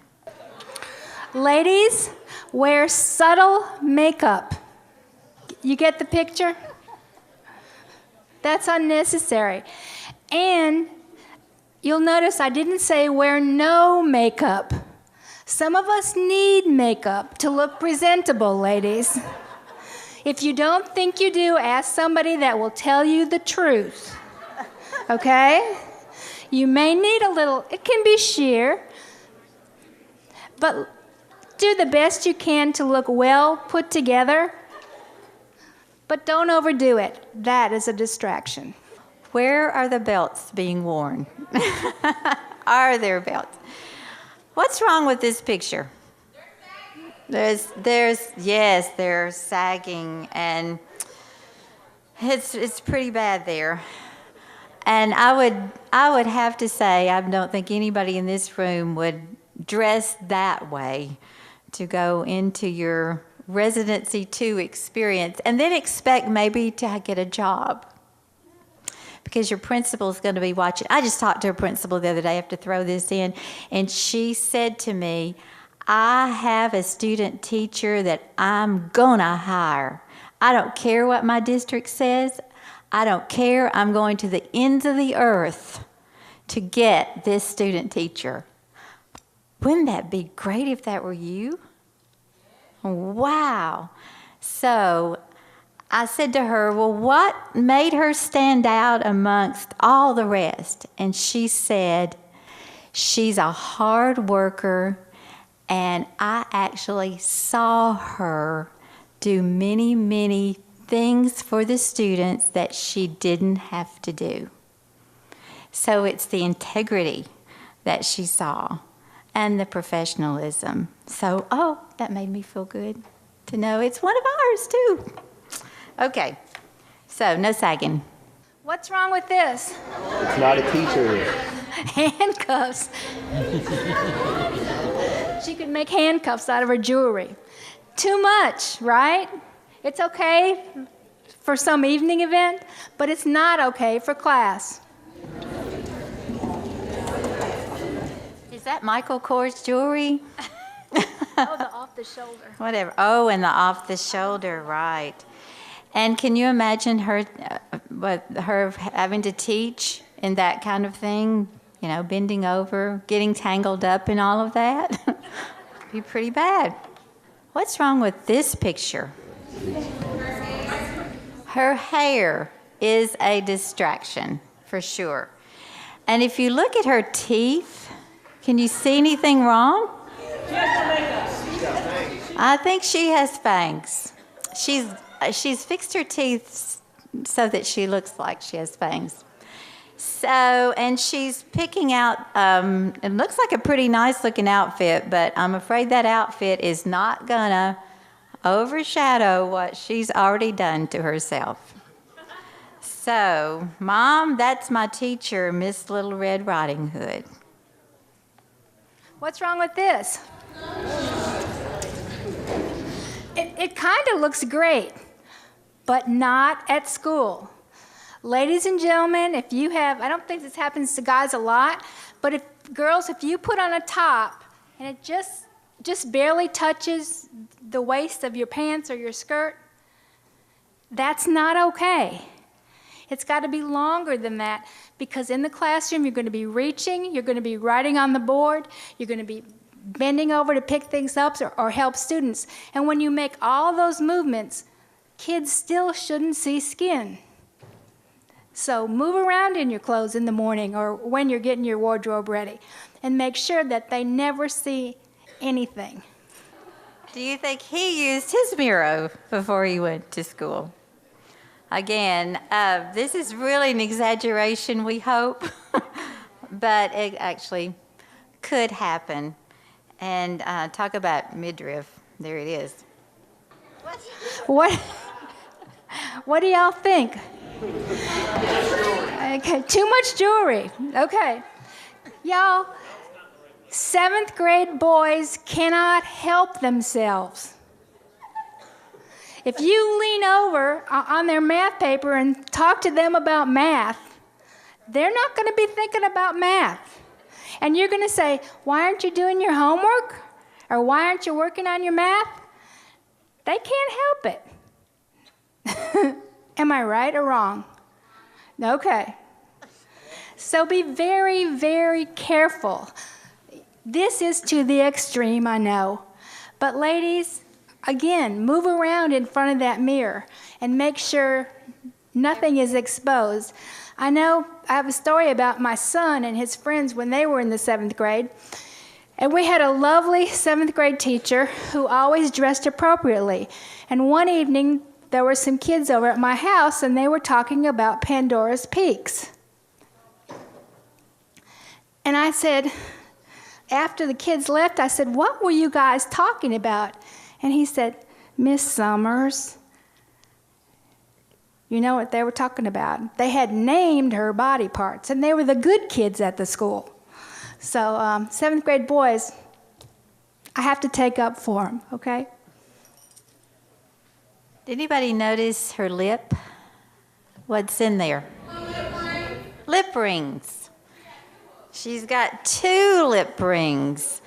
S10: Ladies, wear subtle makeup. You get the picture? That's unnecessary. And you'll notice I didn't say wear no makeup. Some of us need makeup to look presentable, ladies. If you don't think you do, ask somebody that will tell you the truth. Okay? You may need a little, it can be sheer, but do the best you can to look well put together, but don't overdo it. That is a distraction.
S11: Where are the belts being worn? Are there belts? What's wrong with this picture? Yes, they're sagging, and it's pretty bad there. And I would have to say, I don't think anybody in this room would dress that way to go into your Residency 2 experience and then expect maybe to get a job, because your principal's going to be watching. I just talked to a principal the other day, I have to throw this in, and she said to me, I have a student teacher that I'm gonna hire. I don't care what my district says. I don't care. I'm going to the ends of the earth to get this student teacher. Wouldn't that be great if that were you? Wow. So I said to her, well, what made her stand out amongst all the rest? And she said, she's a hard worker, and I actually saw her do many, many things for the students that she didn't have to do. So it's the integrity that she saw and the professionalism. So, that made me feel good to know it's one of ours too. Okay, so no sagging.
S10: What's wrong with this?
S12: It's not a teacher.
S10: Handcuffs. She could make handcuffs out of her jewelry. Too much, right? It's okay for some evening event, but it's not okay for class.
S11: Is that Michael Kors jewelry?
S10: Oh, the off the shoulder.
S11: Whatever. Oh, and the off the shoulder, right. And can you imagine her having to teach in that kind of thing? You know, bending over, getting tangled up in all of that? Be pretty bad. What's wrong with this picture? Her hair is a distraction, for sure. And if you look at her teeth, can you see anything wrong? I think she has fangs. She's fixed her teeth so that she looks like she has fangs. So, and she's picking out, it looks like a pretty nice looking outfit, but I'm afraid that outfit is not gonna overshadow what she's already done to herself. So, Mom, that's my teacher, Miss Little Red Riding Hood.
S10: What's wrong with this? It kind of looks great, but not at school. Ladies and gentlemen, if you have, I don't think this happens to guys a lot, but if you put on a top and it just barely touches the waist of your pants or your skirt, that's not okay. It's got to be longer than that, because in the classroom you're going to be reaching, you're going to be writing on the board, you're going to be bending over to pick things up or help students. And when you make all those movements, kids still shouldn't see skin. So move around in your clothes in the morning or when you're getting your wardrobe ready, and make sure that they never see anything.
S11: Do you think he used his mirror before he went to school? Again, this is really an exaggeration, we hope, but it actually could happen. And talk about midriff. There it is.
S10: What do y'all think? Okay, too much jewelry. Okay. Y'all, 7th grade boys cannot help themselves. If you lean over on their math paper and talk to them about math, they're not going to be thinking about math. And you're going to say, why aren't you doing your homework? Or why aren't you working on your math? They can't help it. Am I right or wrong? Okay. So be very, very careful. This is to the extreme, I know. But ladies, again, move around in front of that mirror and make sure nothing is exposed. I know I have a story about my son and his friends when they were in the 7th grade. And we had a lovely 7th grade teacher who always dressed appropriately. And one evening, there were some kids over at my house, and they were talking about Pandora's Peaks. And I said, after the kids left, I said, what were you guys talking about? And he said, Miss Summers. You know what they were talking about? They had named her body parts, and they were the good kids at the school. So 7th grade boys, I have to take up for them, okay?
S11: Did anybody notice her lip? What's in there? Lip rings. She's got 2 lip rings.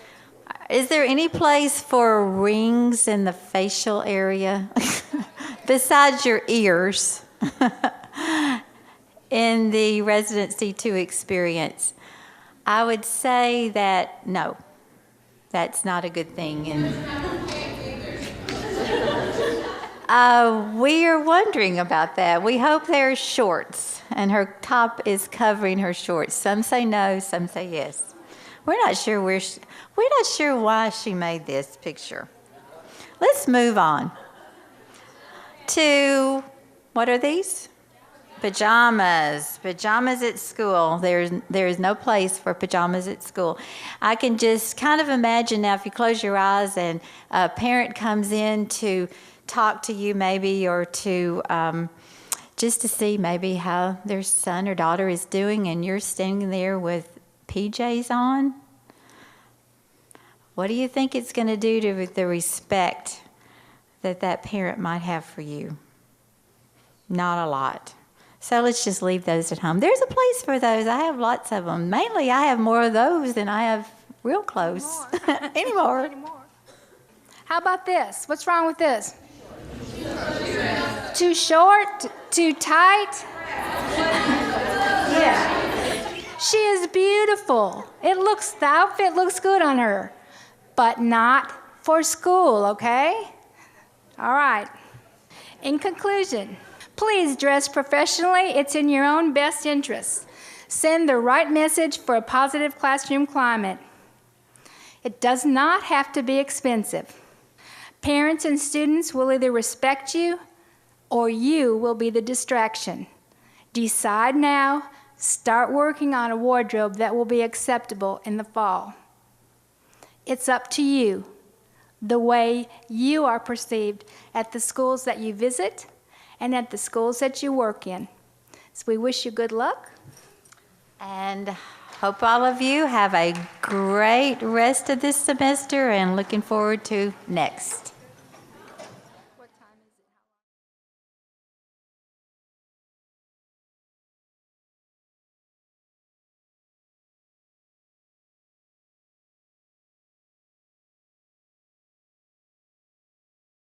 S11: Is there any place for rings in the facial area besides your ears in the Residency 2 experience? I would say that no, that's not a good thing. And we are wondering about that. We hope they're shorts and her top is covering her shorts. Some say no, some say yes. We're not sure why she made this picture. Let's move on to, what are these? Pajamas. Pajamas at school. There is no place for pajamas at school. I can just kind of imagine now, if you close your eyes and a parent comes in to talk to you maybe, or to just to see maybe how their son or daughter is doing, and you're standing there with PJs on. What do you think it's going to do to the respect that that parent might have for you? Not a lot. So let's just leave those at home. There's a place for those. I have lots of them. Mainly, I have more of those than I have real close anymore.
S10: How about this? What's wrong with this? Too short? Too tight? Yeah. She is beautiful. The outfit looks good on her, but not for school, okay? All right. In conclusion, please dress professionally. It's in your own best interest. Send the right message for a positive classroom climate. It does not have to be expensive. Parents and students will either respect you or you will be the distraction. Decide now. Start working on a wardrobe that will be acceptable in the fall. It's up to you, the way you are perceived at the schools that you visit and at the schools that you work in. So we wish you good luck.
S11: And hope all of you have a great rest of this semester, and looking forward to next.